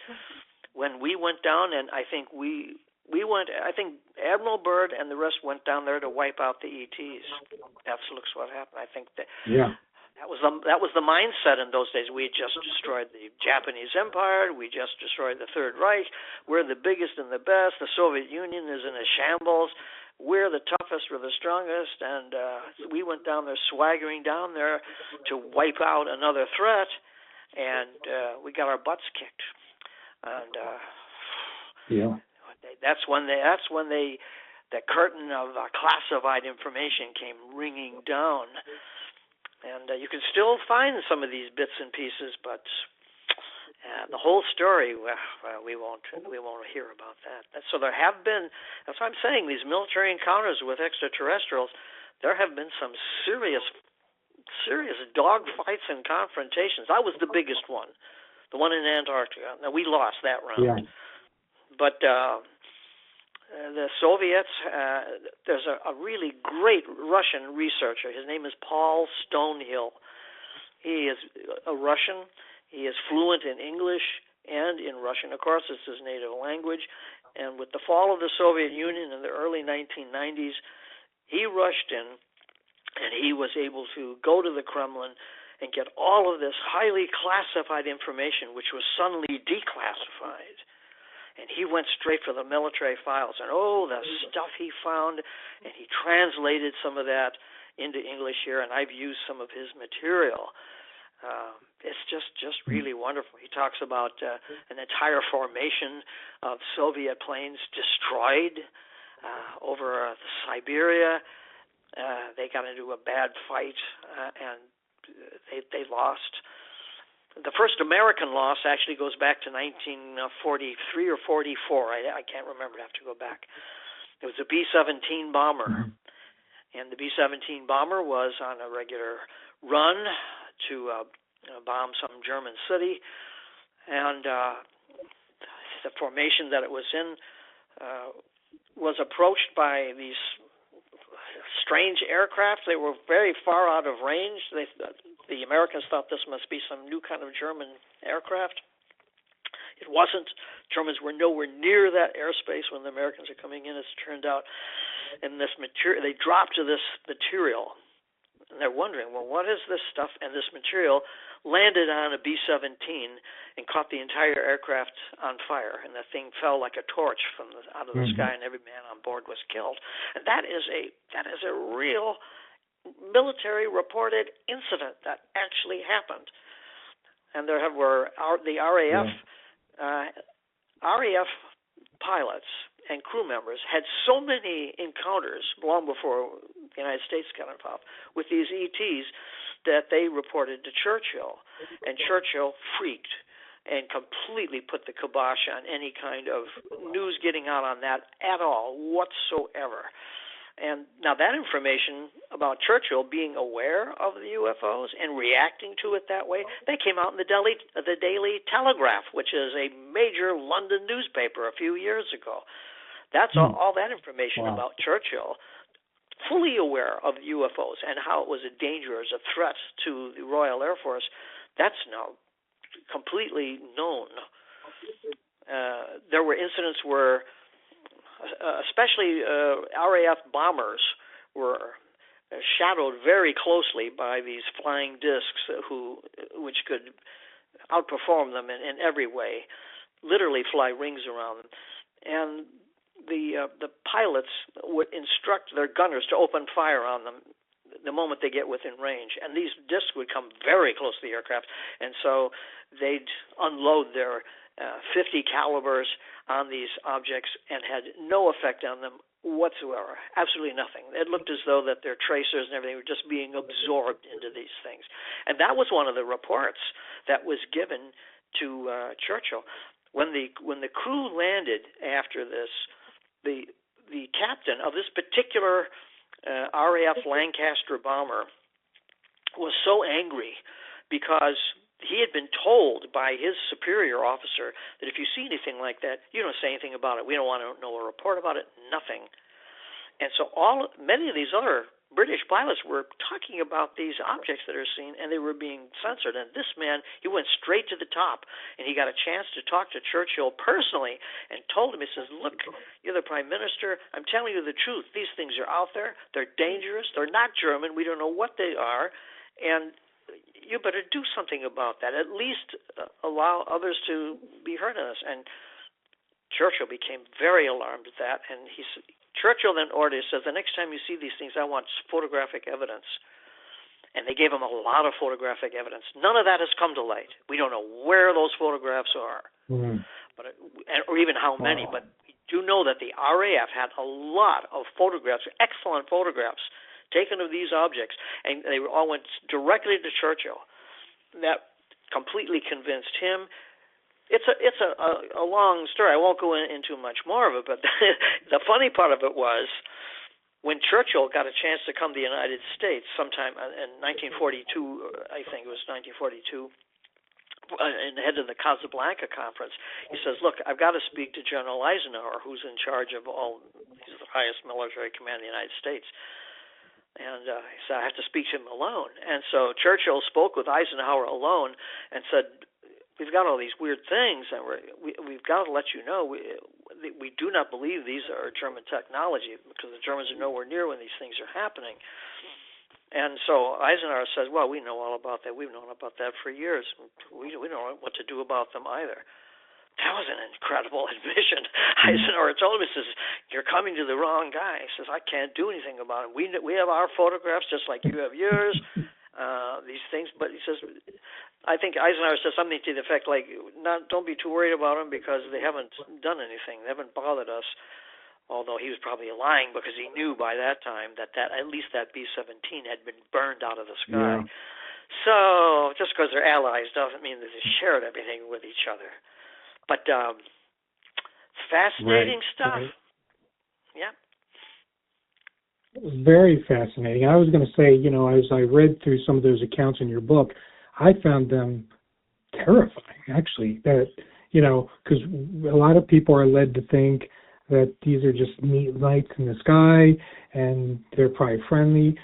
when we went down, and I think we went. I think Admiral Byrd and the rest went down there to wipe out the ETs. That's looks what happened. I think that. Yeah. That was the mindset in those days. We had just destroyed the Japanese Empire. We just destroyed the Third Reich. We're the biggest and the best. The Soviet Union is in a shambles. We're the toughest. We're the strongest. And we went down there, swaggering down there to wipe out another threat. And we got our butts kicked. And that's when the curtain of classified information came ringing down. And you can still find some of these bits and pieces, but the whole story, we won't hear about that. So there have been, that's what I'm saying, these military encounters with extraterrestrials, there have been some serious dogfights and confrontations. That was the biggest one, the one in Antarctica. Now, we lost that round. Yeah. But the Soviets, there's a really great Russian researcher. His name is Paul Stonehill. He is a Russian. He is fluent in English and in Russian. Of course, it's his native language. And with the fall of the Soviet Union in the early 1990s, he rushed in, and he was able to go to the Kremlin and get all of this highly classified information, which was suddenly declassified. And he went straight for the military files, and the stuff he found, and he translated some of that into English here, and I've used some of his material. It's just really wonderful. He talks about an entire formation of Soviet planes destroyed over Siberia. They got into a bad fight, and they lost. The first American loss actually goes back to 1943 or 44. I can't remember. I have to go back. It was a B-17 bomber. And the B-17 bomber was on a regular run to bomb some German city. And the formation that it was in was approached by these strange aircraft. They were very far out of range. The Americans thought this must be some new kind of German aircraft. It wasn't. Germans were nowhere near that airspace when the Americans are coming in, as it turned out. And this material, they dropped to this material, and they're wondering, well, what is this stuff? And this material landed on a B-17 and caught the entire aircraft on fire, and the thing fell like a torch out of the sky, and every man on board was killed. And that is a real military reported incident that actually happened. And the RAF pilots and crew members had so many encounters long before the United States got involved with these ETs that they reported to Churchill, and Churchill freaked and completely put the kibosh on any kind of news getting out on that at all whatsoever. And now that information about Churchill being aware of the UFOs and reacting to it that way, that came out in the Daily Telegraph, which is a major London newspaper a few years ago. That's all that information about Churchill, fully aware of UFOs and how it was a danger as a threat to the Royal Air Force. That's now completely known. There were incidents where especially RAF bombers were shadowed very closely by these flying discs which could outperform them in every way, literally fly rings around them. And the pilots would instruct their gunners to open fire on them the moment they get within range. And these discs would come very close to the aircraft, and so they'd unload their 50 calibers on these objects and had no effect on them whatsoever, absolutely nothing. It looked as though that their tracers and everything were just being absorbed into these things. And that was one of the reports that was given to Churchill. When the crew landed after this, the captain of this particular RAF Lancaster bomber was so angry because he had been told by his superior officer that if you see anything like that, you don't say anything about it. We don't want to know a report about it, nothing. And so many of these other British pilots were talking about these objects that are seen, and they were being censored. And this man, he went straight to the top, and he got a chance to talk to Churchill personally and told him, he says, look, you're the Prime Minister. I'm telling you the truth. These things are out there. They're dangerous. They're not German. We don't know what they are. And you better do something about that. At least allow others to be heard of this. And Churchill became very alarmed at that, and Churchill then ordered, says, the next time you see these things, I want photographic evidence. And they gave him a lot of photographic evidence. None of that has come to light. We don't know where those photographs are, or even how many, but we do know that the RAF had a lot of photographs, excellent photographs, taken of these objects, and they all went directly to Churchill. That completely convinced him. It's a long story. I won't go into much more of it, but the funny part of it was when Churchill got a chance to come to the United States sometime in 1942, I think it was 1942, and head of the Casablanca conference, he says, look, I've got to speak to General Eisenhower, who's in charge of he's the highest military command in the United States. And he said, I have to speak to him alone. And so Churchill spoke with Eisenhower alone and said, we've got all these weird things, and we've got to let you know we do not believe these are German technology because the Germans are nowhere near when these things are happening. And so Eisenhower says, well, we know all about that. We've known about that for years. We don't know what to do about them either. That was an incredible admission. Eisenhower told him, he says, you're coming to the wrong guy. He says, I can't do anything about it. We have our photographs just like you have yours, these things. But he says, I think Eisenhower said something to the effect like, don't be too worried about them because they haven't done anything. They haven't bothered us. Although he was probably lying because he knew by that time that at least that B-17 had been burned out of the sky. Yeah. So just because they're allies doesn't mean that they shared everything with each other. But fascinating stuff. Right. Yeah. It was very fascinating. I was going to say, as I read through some of those accounts in your book, I found them terrifying, actually, that, because a lot of people are led to think that these are just neat lights in the sky and they're probably friendly.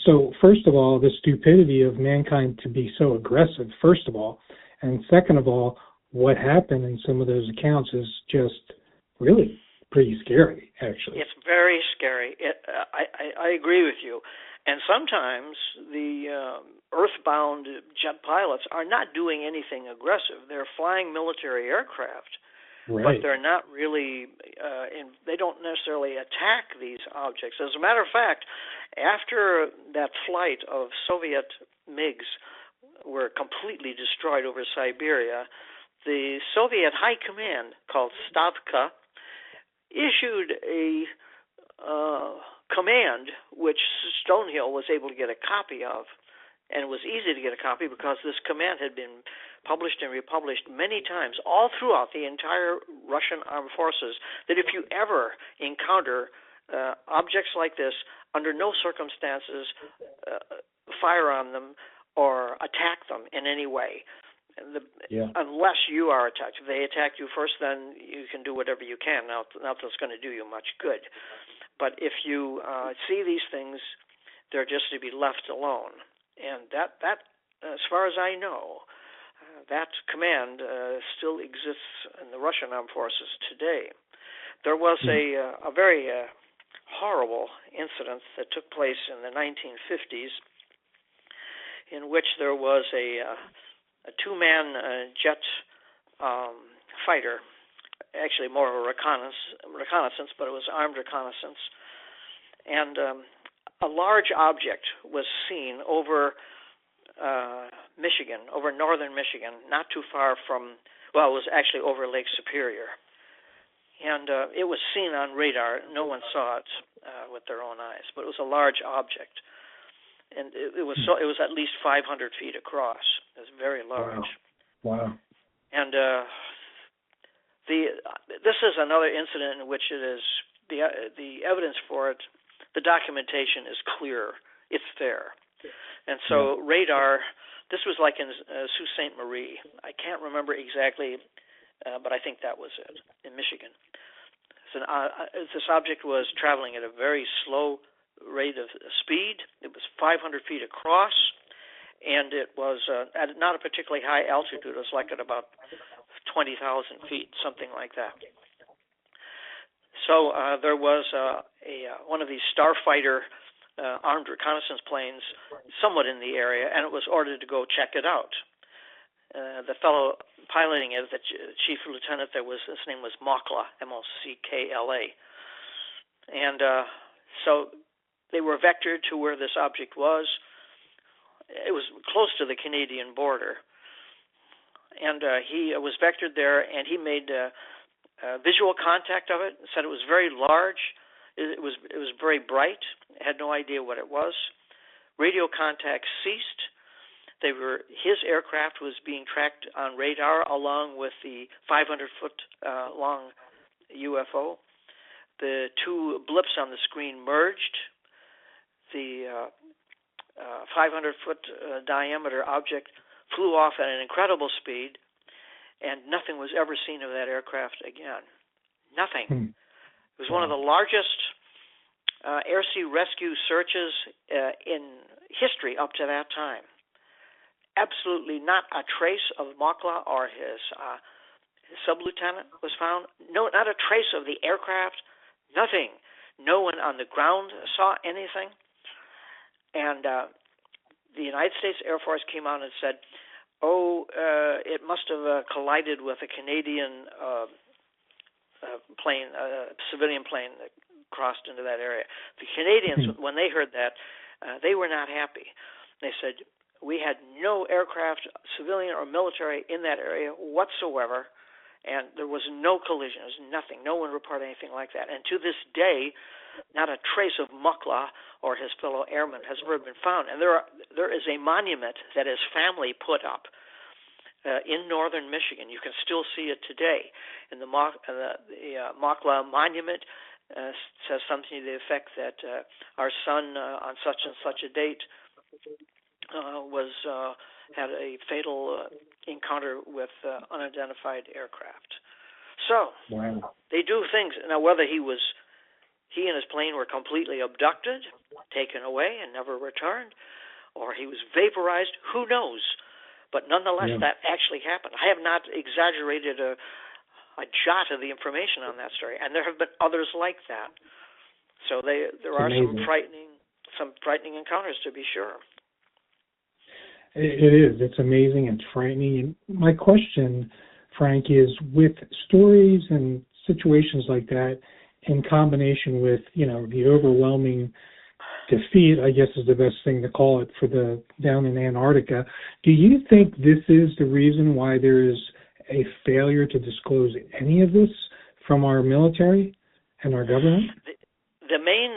So, first of all, the stupidity of mankind to be so aggressive, first of all. And second of all, what happened in some of those accounts is just really pretty scary, actually. It's very scary. I agree with you. And sometimes the earthbound jet pilots are not doing anything aggressive. They're flying military aircraft, right. But they're not really, they don't necessarily attack these objects. As a matter of fact, after that flight of Soviet MiGs were completely destroyed over Siberia, the Soviet High Command, called Stavka, issued a command which Stonehill was able to get a copy of, and it was easy to get a copy because this command had been published and republished many times all throughout the entire Russian armed forces, that if you ever encounter objects like this, under no circumstances fire on them or attack them in any way. Unless you are attacked. If they attack you first, then you can do whatever you can. Not that's going to do you much good. But if you see these things, they're just to be left alone. And that as far as I know, that command still exists in the Russian armed forces today. There was a very horrible incident that took place in the 1950s in which there was a two-man jet fighter, actually more of a reconnaissance, but it was armed reconnaissance. And a large object was seen over Michigan, over northern Michigan, not too far from, it was actually over Lake Superior. And it was seen on radar. No one saw it with their own eyes, but it was a large object. And it was at least 500 feet across. It was very large. Wow. And this is another incident in which it is the evidence for it, the documentation is clear. It's there. And so radar, this was like in Sault Ste. Marie. I can't remember exactly, but I think that was it, in Michigan. So, this object was traveling at a very slow rate of speed. It was 500 feet across, and it was at not a particularly high altitude. It was like at about 20,000 feet, something like that. So there was one of these starfighter armed reconnaissance planes somewhat in the area, and it was ordered to go check it out. The fellow piloting it, the chief lieutenant, his name was Mockla, Mockla. And so they were vectored to where this object was. It was close to the Canadian border. And he was vectored there, and he made visual contact of it, said it was very large. It was very bright. Had no idea what it was. Radio contact ceased. His aircraft was being tracked on radar along with the 500-foot long UFO. The two blips on the screen merged. The 500-foot diameter object flew off at an incredible speed, and nothing was ever seen of that aircraft again. Nothing. It was one of the largest air-sea rescue searches in history up to that time. Absolutely not a trace of Mockla or his sub-lieutenant was found. No, not a trace of the aircraft. Nothing. No one on the ground saw anything. And the United States Air Force came out and said, it must have collided with a Canadian plane, civilian plane that crossed into that area. The Canadians, when they heard that, they were not happy. They said, we had no aircraft, civilian or military, in that area whatsoever, and there was no collision. There was nothing. No one reported anything like that. And to this day, not a trace of Mockla or his fellow airmen has ever been found. And there is a monument that his family put up in northern Michigan. You can still see it today. And the Mockla monument says something to the effect that our son on such and such a date had a fatal encounter with unidentified aircraft. So they do things. Now, whether he and his plane were completely abducted, taken away, and never returned, or he was vaporized, who knows? But nonetheless, that actually happened. I have not exaggerated a jot of the information on that story, and there have been others like that. So there are some frightening encounters, to be sure. It is. It's amazing. It's frightening. And my question, Frank, is with stories and situations like that, in combination with, the overwhelming defeat, I guess is the best thing to call it, for the down in Antarctica, do you think this is the reason why there is a failure to disclose any of this from our military and our government? The main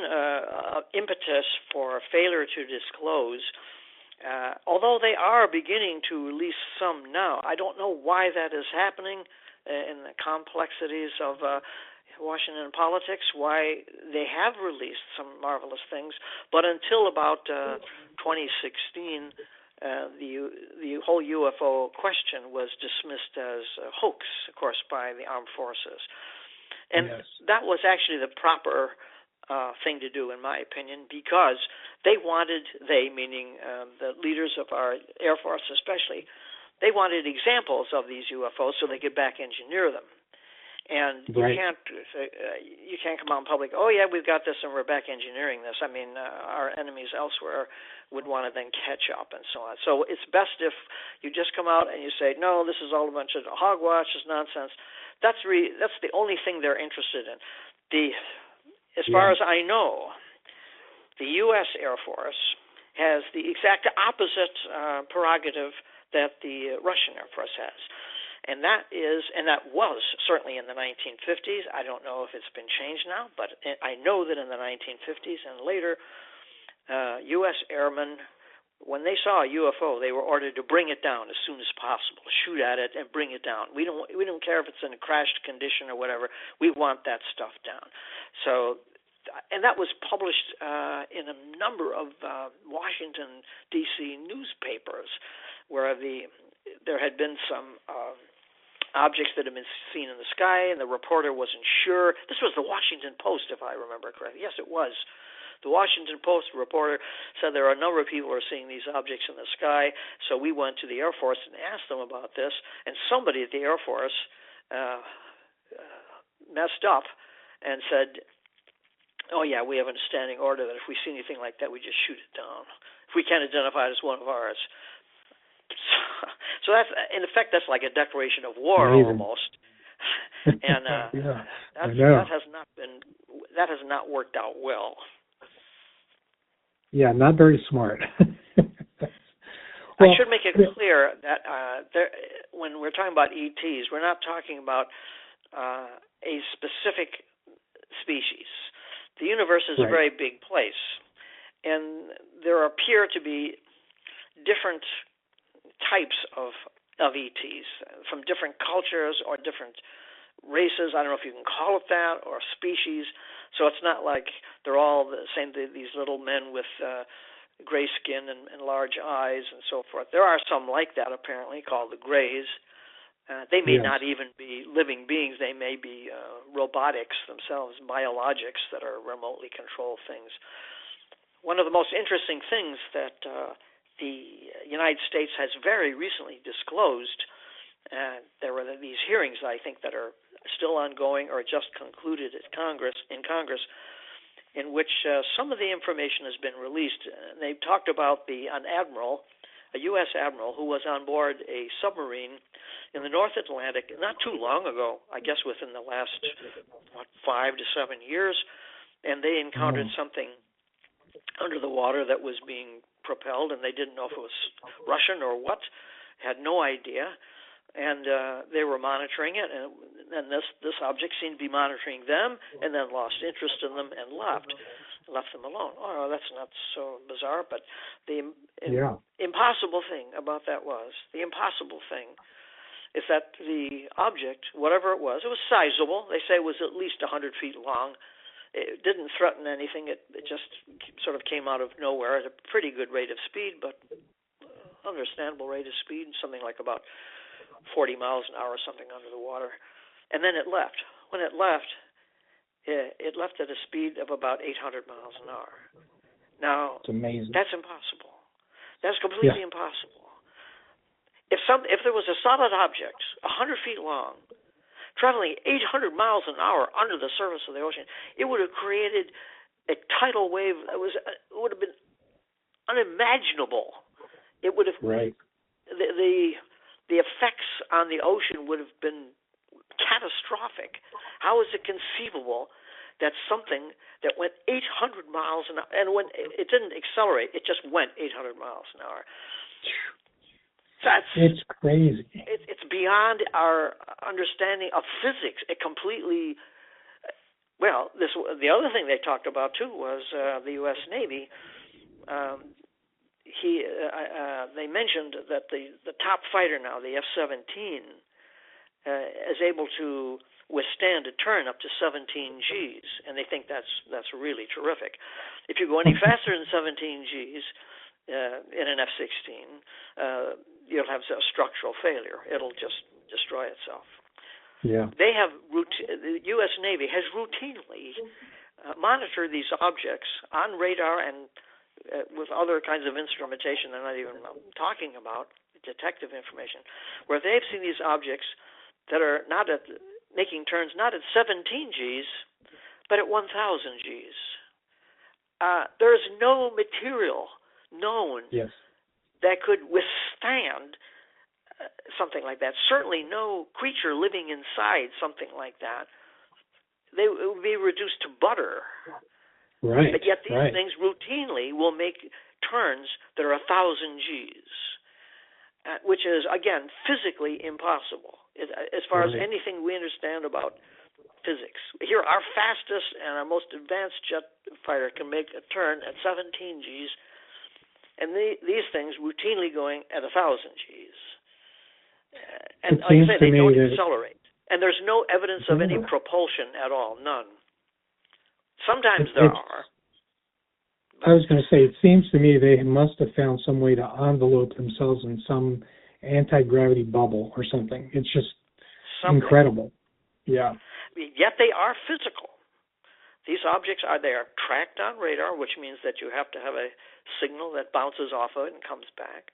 impetus for failure to disclose, although they are beginning to release some now, I don't know why that is happening in the complexities of Washington politics, why they have released some marvelous things, but until about 2016, the whole UFO question was dismissed as a hoax, of course, by the armed forces. And that was actually the proper thing to do, in my opinion, because meaning the leaders of our Air Force especially, they wanted examples of these UFOs so they could back engineer them. And you can't come out in public, we've got this and we're back engineering this. I mean, our enemies elsewhere would want to then catch up and so on. So it's best if you just come out and you say, no, this is all a bunch of hogwash, it's nonsense. That's the only thing they're interested in. As far as I know, the U.S. Air Force has the exact opposite prerogative that the Russian Air Force has. And that was certainly in the 1950s. I don't know if it's been changed now, but I know that in the 1950s and later, U.S. airmen when they saw a UFO, they were ordered to bring it down as soon as possible, shoot at it and bring it down. We don't care if it's in a crashed condition or whatever. We want that stuff down. So, and that was published in a number of Washington D.C. newspapers, where there had been some objects that had been seen in the sky, and the reporter wasn't sure. This was the Washington Post, if I remember correctly. Yes, it was. The Washington Post reporter said there are a number of people who are seeing these objects in the sky, so we went to the Air Force and asked them about this, and somebody at the Air Force messed up and said, oh, yeah, we have a standing order that if we see anything like that, we just shoot it down. If we can't identify it as one of ours. So that's, in effect, that's like a declaration of war almost. And yeah, that has not worked out well. Yeah, not very smart. I should make it clear that when we're talking about ETs, we're not talking about a specific species. The universe is a very big place, and there appear to be different types of ETs from different cultures or different races. I don't know if you can call it that, or species. So it's not like they're all the same, these little men with gray skin and large eyes and so forth. There are some like that, apparently, called the Greys. They may not even be living beings. They may be robotics themselves, biologics that are remotely controlled things. One of the most interesting things that the United States has very recently disclosed, there were these hearings, I think, that are still ongoing or just concluded in Congress, in which some of the information has been released. They've talked about an admiral, a U.S. admiral, who was on board a submarine in the North Atlantic not too long ago, I guess within the last 5 to 7 years, and they encountered something under the water that was being propelled, and they didn't know if it was Russian or what, had no idea. And they were monitoring it, and this object seemed to be monitoring them, and then lost interest in them and left them alone. Oh, that's not so bizarre, but the impossible thing about that was, is that the object, whatever it was sizable. They say it was at least 100 feet long. It didn't threaten anything. It just sort of came out of nowhere at a pretty good rate of speed, but understandable rate of speed, something like about 40 miles an hour or something under the water. And then it left. When it left at a speed of about 800 miles an hour. Now, it's amazing. That's impossible. That's completely impossible. If there was a solid object, 100 feet long, traveling 800 miles an hour under the surface of the ocean, it would have created a tidal wave that would have been unimaginable. It would have the effects on the ocean would have been catastrophic. How is it conceivable that something that went 800 miles an hour, and when it didn't accelerate, it just went 800 miles an hour? It's crazy. It's beyond our understanding of physics. It completely. Well, the other thing they talked about too was the U.S. Navy. They mentioned that the top fighter now, the F-17, is able to withstand a turn up to 17 Gs, and they think that's really terrific. If you go any faster than 17 Gs in an F-16, you'll have a structural failure. It'll just destroy itself. Yeah. The U.S. Navy has routinely monitored these objects on radar and with other kinds of instrumentation I'm not even talking about, detective information, where they've seen these objects that are making turns not at 17 Gs, but at 1,000 Gs. There is no material known that could withstand something like that. Certainly no creature living inside something like that. They would be reduced to butter. Right. But yet these things routinely will make turns that are 1,000 Gs, which is, again, physically impossible as far as anything we understand about physics. Here, our fastest and our most advanced jet fighter can make a turn at 17 Gs, and these things routinely going at 1,000 Gs. And It like I seems say, to they me don't that accelerate. And there's no evidence of any Yeah. propulsion at all, none. Sometimes It- there it's- are. I was going to say, it seems to me they must have found some way to envelope themselves in some anti-gravity bubble or something. It's just Something. incredible. Yeah. Yet they are physical. These objects they are tracked on radar, which means that you have to have a signal that bounces off of it and comes back.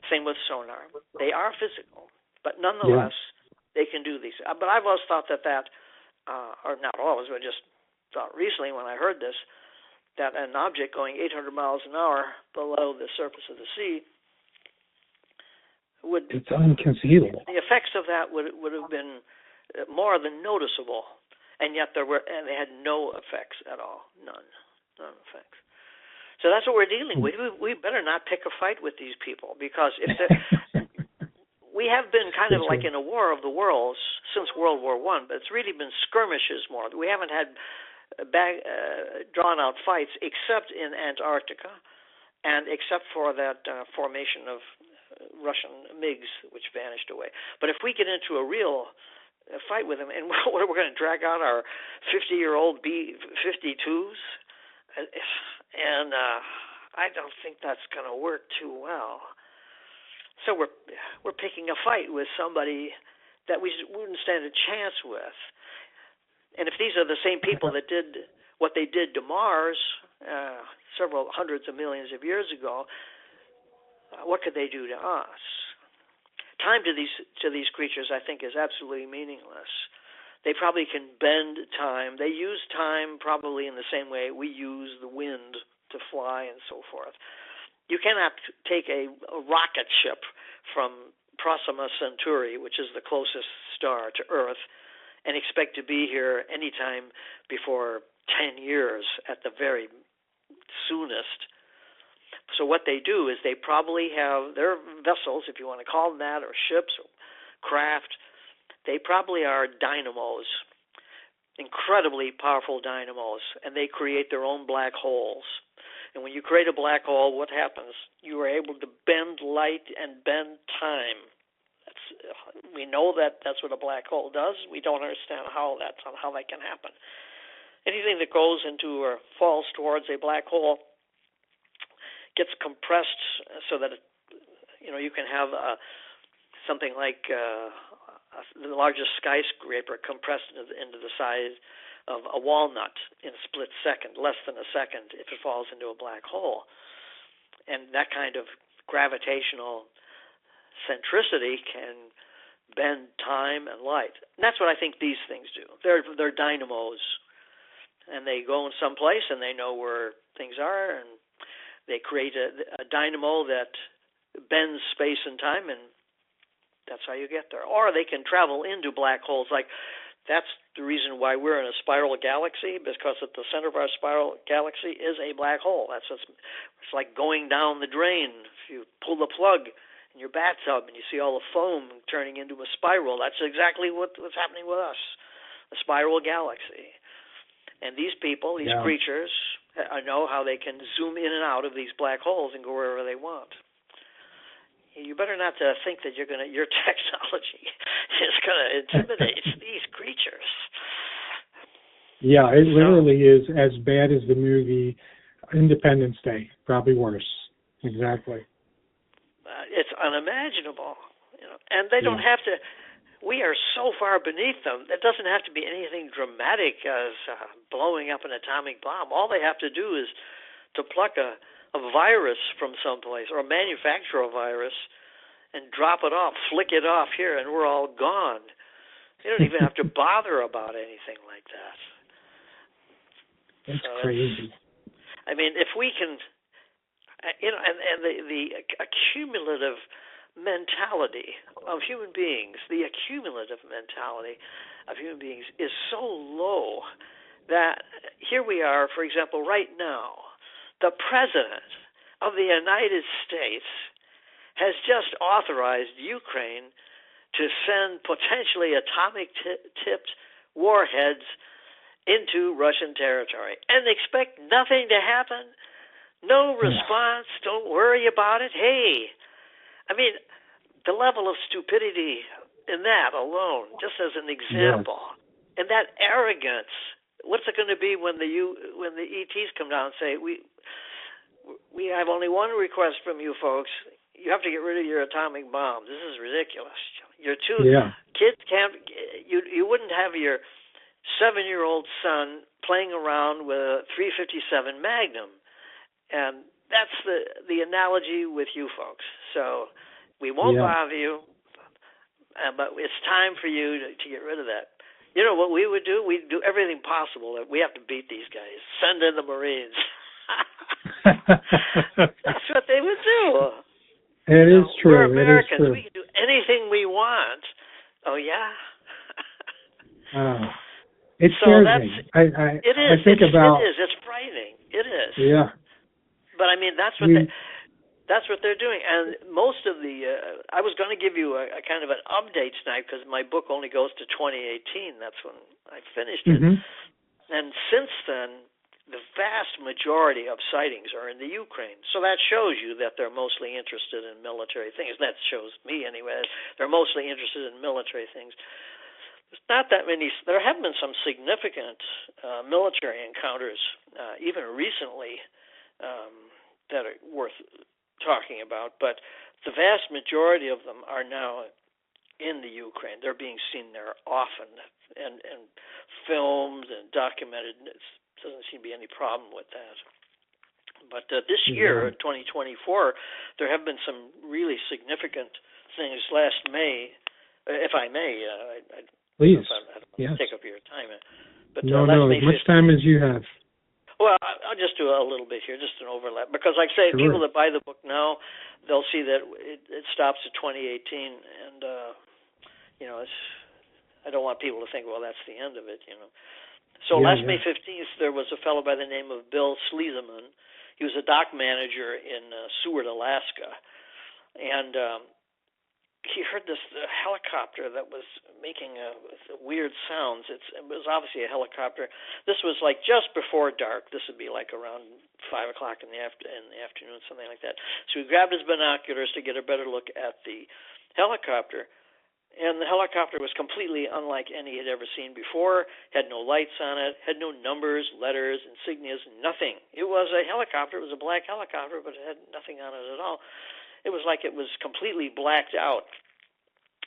Same with sonar. They are physical, but nonetheless, they can do these. But I've always thought that, or not always, but just thought recently when I heard this, that an object going 800 miles an hour below the surface of the sea It's inconceivable. the effects of that would have been more than noticeable, and yet they had no effects at all, none effects. So that's what we're dealing with. We better not pick a fight with these people, because we have been kind of like in a war of the worlds since World War I, but it's really been skirmishes more. We haven't had drawn-out fights except in Antarctica, and except for that formation of Russian MiGs, which vanished away. But if we get into a real fight with them, and we're going to drag out our 50-year-old B-52s, and I don't think that's going to work too well. So we're picking a fight with somebody that we wouldn't stand a chance with. And if these are the same people that did what they did to Mars several hundreds of millions of years ago, what could they do to us? Time to these creatures, I think, is absolutely meaningless. They probably can bend time. They use time probably in the same way we use the wind to fly and so forth. You cannot take a rocket ship from Proxima Centauri, which is the closest star to Earth, and expect to be here anytime before 10 years at the very soonest. So what they do is they probably have their vessels, if you want to call them that, or ships or craft, they probably are dynamos, incredibly powerful dynamos, and they create their own black holes. And when you create a black hole, what happens? You are able to bend light and bend time. We know that that's what a black hole does. We don't understand how that can happen. Anything that goes into or falls towards a black hole gets compressed so that you can have something like the largest skyscraper compressed into the size of a walnut in a split second, less than a second, if it falls into a black hole. And that kind of gravitational centricity can bend time and light. And that's what I think these things do. They're dynamos, and they go in some place and they know where things are, and they create a dynamo that bends space and time, and that's how you get there. Or they can travel into black holes. Like, that's the reason why we're in a spiral galaxy, because at the center of our spiral galaxy is a black hole. It's like going down the drain. If you pull the plug in your bathtub and you see all the foam turning into a spiral, that's exactly what's happening with us, a spiral galaxy. And these people, these creatures, know how they can zoom in and out of these black holes and go wherever they want. You better not think that your technology is going to intimidate these creatures. Yeah, it literally is as bad as the movie Independence Day, probably worse. Exactly. It's unimaginable, and they don't have to. We are so far beneath them. It doesn't have to be anything dramatic as blowing up an atomic bomb. All they have to do is to pluck a virus from someplace or manufacture a virus and drop it off, flick it off here, and we're all gone. They don't even have to bother about anything like that. That's crazy. I mean, if we can, and the accumulative mentality of human beings, the accumulative mentality of human beings is so low that here we are, for example, right now, the President of the United States has just authorized Ukraine to send potentially atomic-tipped warheads into Russian territory and expect nothing to happen. No response. Don't worry about it. Hey, I mean, the level of stupidity in that alone, just as an example, and that arrogance. What's it going to be when the ETs come down and say, we have only one request from you folks. You have to get rid of your atomic bombs. This is ridiculous. Your kids can't. You wouldn't have your 7-year-old son playing around with a .357 Magnum, and that's the analogy with you folks. So we won't bother you, but it's time for you to get rid of that. You know what we would do? We'd do everything possible. We have to beat these guys. Send in the Marines. That's what they would do. It is true. We're Americans. It is true. We can do anything we want. Oh, yeah? It scares me. It is. I think about... It is. It's frightening. It is. Yeah. But, I mean, that's what they're doing. And most of I was going to give you a kind of an update tonight because my book only goes to 2018. That's when I finished it. And since then, the vast majority of sightings are in the Ukraine. So that shows you that they're mostly interested in military things. That shows me, anyway. They're mostly interested in military things. There's not that many. There have been some significant military encounters, even recently, that are worth talking about. But the vast majority of them are now in the Ukraine. They're being seen there often and filmed and documented. It doesn't seem to be any problem with that. But this year, 2024, there have been some really significant things. Last May, if I may, please, I don't want to take up your time. But no, May as much time as you have. Well, I'll just do a little bit here, just an overlap, because like I say, people that buy the book now, they'll see that it stops at 2018, and I don't want people to think, well, that's the end of it, So last May 15th, there was a fellow by the name of Bill Sleezeman. He was a dock manager in Seward, Alaska, and he heard this helicopter that was making weird sounds. It was obviously a helicopter. This was like just before dark. This would be like around 5 o'clock in the afternoon, something like that. So he grabbed his binoculars to get a better look at the helicopter. And the helicopter was completely unlike any he'd ever seen before, had no lights on it, had no numbers, letters, insignias, nothing. It was a helicopter. It was a black helicopter, but it had nothing on it at all. It was like it was completely blacked out,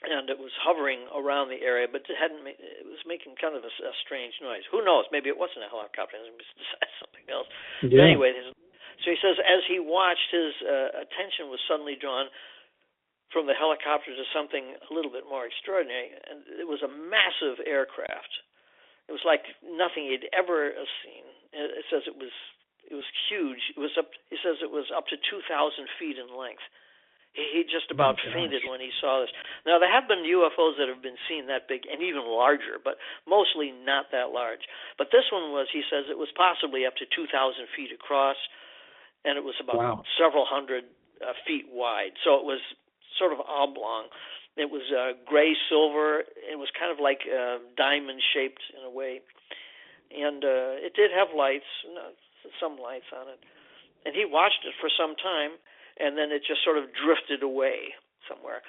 and it was hovering around the area, but it was making kind of a strange noise. Who knows? Maybe it wasn't a helicopter. It was something else. Yeah. But anyway, so he says as he watched, his attention was suddenly drawn from the helicopter to something a little bit more extraordinary, and it was a massive aircraft. It was like nothing he'd ever seen. It says it was huge. He says it was up to 2,000 feet in length. He just about fainted when he saw this. Now, there have been UFOs that have been seen that big and even larger, but mostly not that large. But this one was, he says, it was possibly up to 2,000 feet across, and it was about several hundred feet wide. So it was sort of oblong. It was gray-silver. It was kind of like diamond-shaped in a way. And it did have lights, some lights on it. And he watched it for some time, and then it just sort of drifted away somewhere.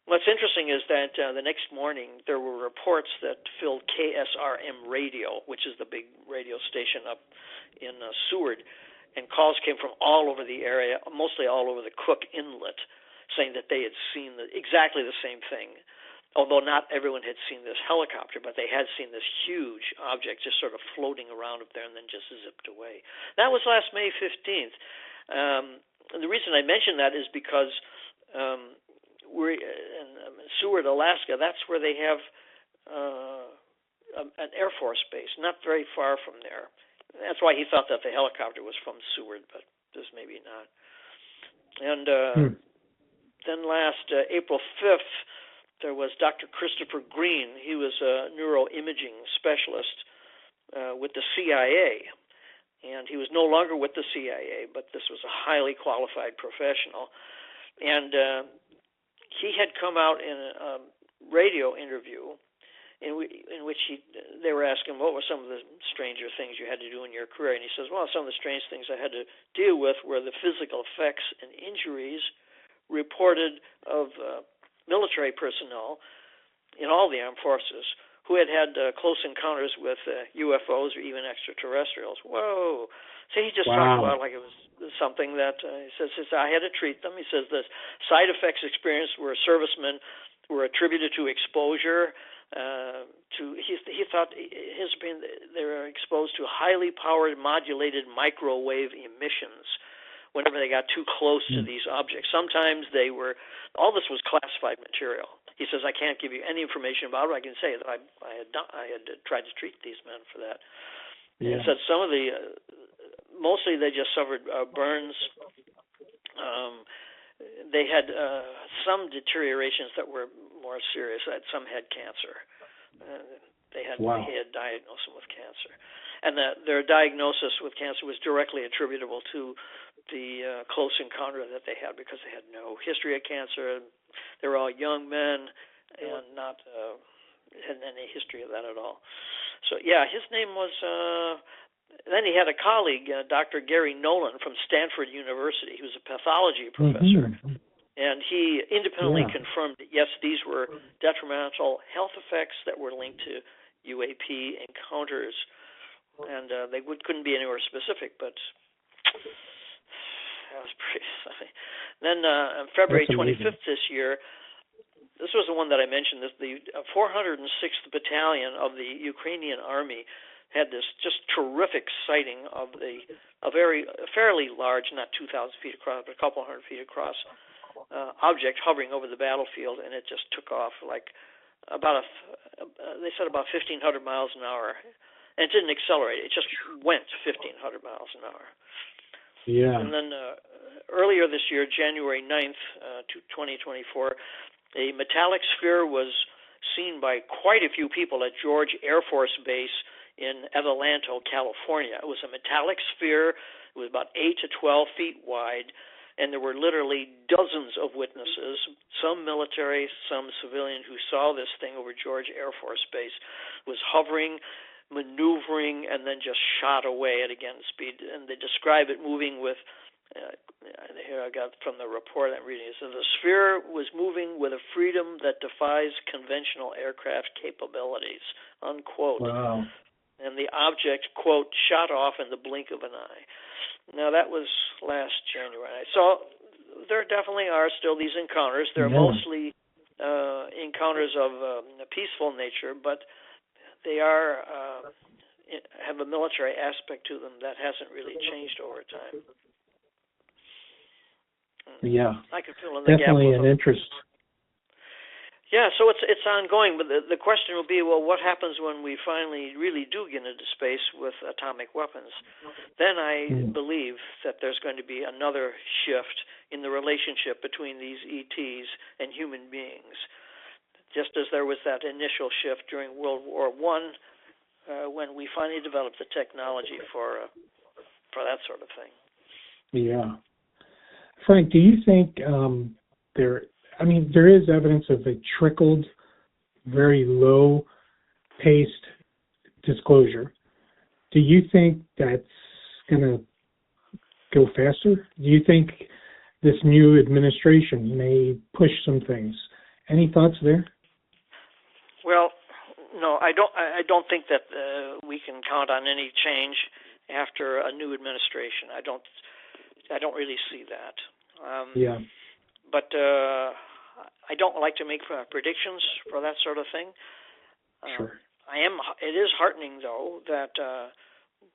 What's interesting is that the next morning there were reports that filled KSRM radio, which is the big radio station up in Seward, and calls came from all over the area, mostly all over the Cook Inlet, saying that they had seen exactly the same thing, although not everyone had seen this helicopter, but they had seen this huge object just sort of floating around up there and then just zipped away. That was last May 15th. And the reason I mention that is because we're in Seward, Alaska. That's where they have an Air Force base, not very far from there. That's why he thought that the helicopter was from Seward, but this maybe not. And then last April 5th, there was Dr. Christopher Green. He was a neuroimaging specialist with the CIA. And he was no longer with the CIA, but this was a highly qualified professional. And he had come out in a radio interview in which they were asking what were some of the stranger things you had to do in your career, and he says, well, some of the strange things I had to deal with were the physical effects and injuries reported of military personnel in all the armed forces who had close encounters with UFOs or even extraterrestrials. Whoa. So he just talked about it like it was something that he says I had to treat them. He says the side effects experienced were servicemen were attributed to exposure. He thought his opinion they were exposed to highly powered modulated microwave emissions whenever they got too close to these objects. Sometimes all this was classified material. He says, I can't give you any information about it. I can say that I had tried to treat these men for that. Yeah. He said some of mostly they just suffered burns. They had some deteriorations that were more serious. Some had cancer. They had diagnosed them with cancer. And their diagnosis with cancer was directly attributable to the close encounter that they had because they had no history of cancer. They were all young men and not had any history of that at all. So, yeah, his name was then he had a colleague, Dr. Gary Nolan from Stanford University. He was a pathology professor. Mm-hmm. And he independently confirmed that, yes, these were detrimental health effects that were linked to UAP encounters. And they couldn't be anywhere specific, but that was pretty funny. Then on February 25th this year, this was the one that I mentioned, the 406th Battalion of the Ukrainian Army had this just terrific sighting of a fairly large, not 2,000 feet across, but a couple hundred feet across, object hovering over the battlefield, and it just took off like they said about 1,500 miles an hour. And it didn't accelerate. It just went 1,500 miles an hour. Yeah. And then earlier this year, January 9th, 2024, a metallic sphere was seen by quite a few people at George Air Force Base in Adelanto, California. It was a metallic sphere. It was about 8 to 12 feet wide, and there were literally dozens of witnesses, some military, some civilian, who saw this thing over George Air Force Base. It was hovering, maneuvering, and then just shot away at again speed. And they describe it moving with, here I got from the report I'm reading, it says the sphere was moving with a freedom that defies conventional aircraft capabilities, unquote. Wow. And the object, quote, shot off in the blink of an eye. Now, that was last January. So there definitely are still these encounters. They're mostly encounters of a peaceful nature, but they have a military aspect to them that hasn't really changed over time. Yeah, I could fill in the definitely gap an interest. Yeah, so it's ongoing, but the question will be, well, what happens when we finally really do get into space with atomic weapons? Then I believe that there's going to be another shift in the relationship between these ETs and human beings, just as there was that initial shift during World War I when we finally developed the technology for that sort of thing. Yeah. Frank, do you think there is evidence of a trickled, very low-paced disclosure. Do you think that's going to go faster? Do you think this new administration may push some things? Any thoughts there? Well, no, I don't think that we can count on any change after a new administration. I don't really see that. Yeah. But I don't like to make predictions for that sort of thing. Sure. It is heartening, though, that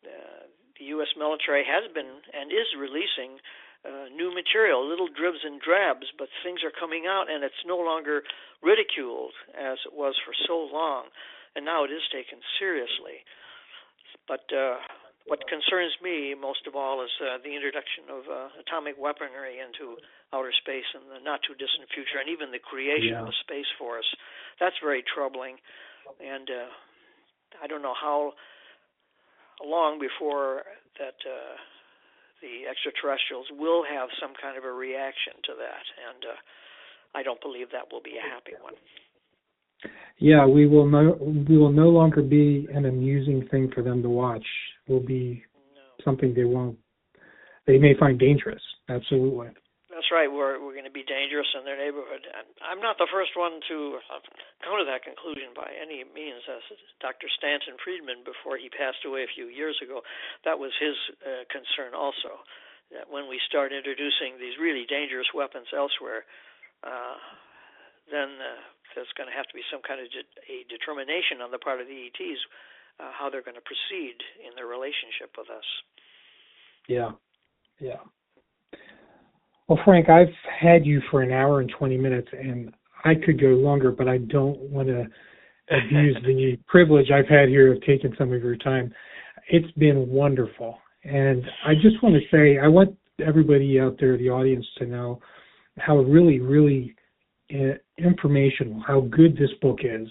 the U.S. military has been and is releasing new material, little dribs and drabs, but things are coming out, and it's no longer ridiculed as it was for so long, and now it is taken seriously. But what concerns me most of all is the introduction of atomic weaponry into outer space in the not-too-distant future, and even the creation of a space force. That's very troubling, and I don't know how long before that the extraterrestrials will have some kind of a reaction to that, and I don't believe that will be a happy one. Yeah, we will no longer be an amusing thing for them to watch. We'll be something they may find dangerous. Absolutely. That's right. We're going to be dangerous in their neighborhood. And I'm not the first one to come to that conclusion by any means. As Dr. Stanton Friedman, before he passed away a few years ago, that was his concern also. That when we start introducing these really dangerous weapons elsewhere, then there's going to have to be some kind of a determination on the part of the ETs how they're going to proceed in their relationship with us. Yeah. Well, Frank, I've had you for an hour and 20 minutes, and I could go longer, but I don't want to abuse the privilege I've had here of taking some of your time. It's been wonderful. And I just want to say, I want everybody out there, the audience, to know how really, really informational, how good this book is.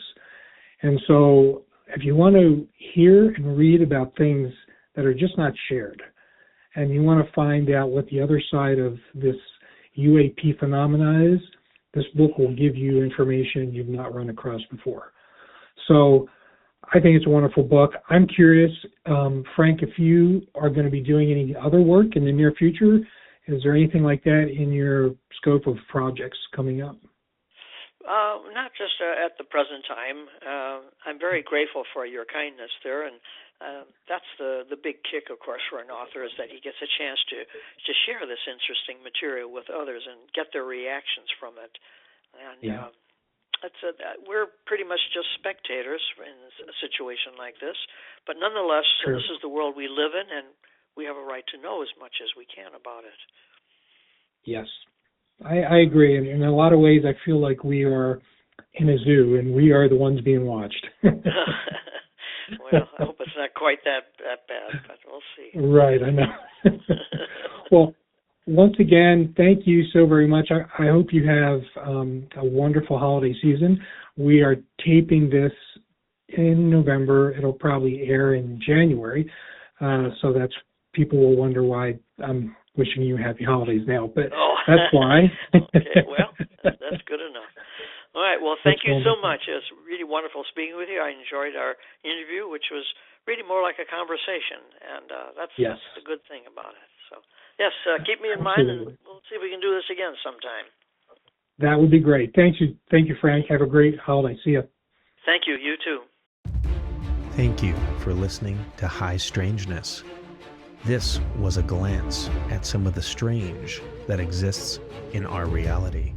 And so if you want to hear and read about things that are just not shared, and you want to find out what the other side of this UAP phenomena is, this book will give you information you've not run across before. So I think it's a wonderful book. I'm curious, Frank, if you are going to be doing any other work in the near future, is there anything like that in your scope of projects coming up? Not just at the present time. I'm very grateful for your kindness there, and that's the big kick, of course, for an author, is that he gets a chance to share this interesting material with others and get their reactions from it. And we're pretty much just spectators in a situation like this, but nonetheless, this is the world we live in, and we have a right to know as much as we can about it. Yes. I agree. And in a lot of ways, I feel like we are in a zoo and we are the ones being watched. Well, I hope it's not quite that bad, but we'll see. Right, I know. Well, once again, thank you so very much. I hope you have a wonderful holiday season. We are taping this in November. It'll probably air in January. So that's people will wonder why I'm wishing you happy holidays now, but that's why. Okay, well, that's good enough. All right, well, thank you so much. It's really wonderful speaking with you. I enjoyed our interview, which was really more like a conversation, and that's the good thing about it. So, yes, keep me in mind, and we'll see if we can do this again sometime. That would be great. Thank you, Frank. Have a great holiday. See you. Thank you. You too. Thank you for listening to High Strangeness. This was a glance at some of the strange that exists in our reality.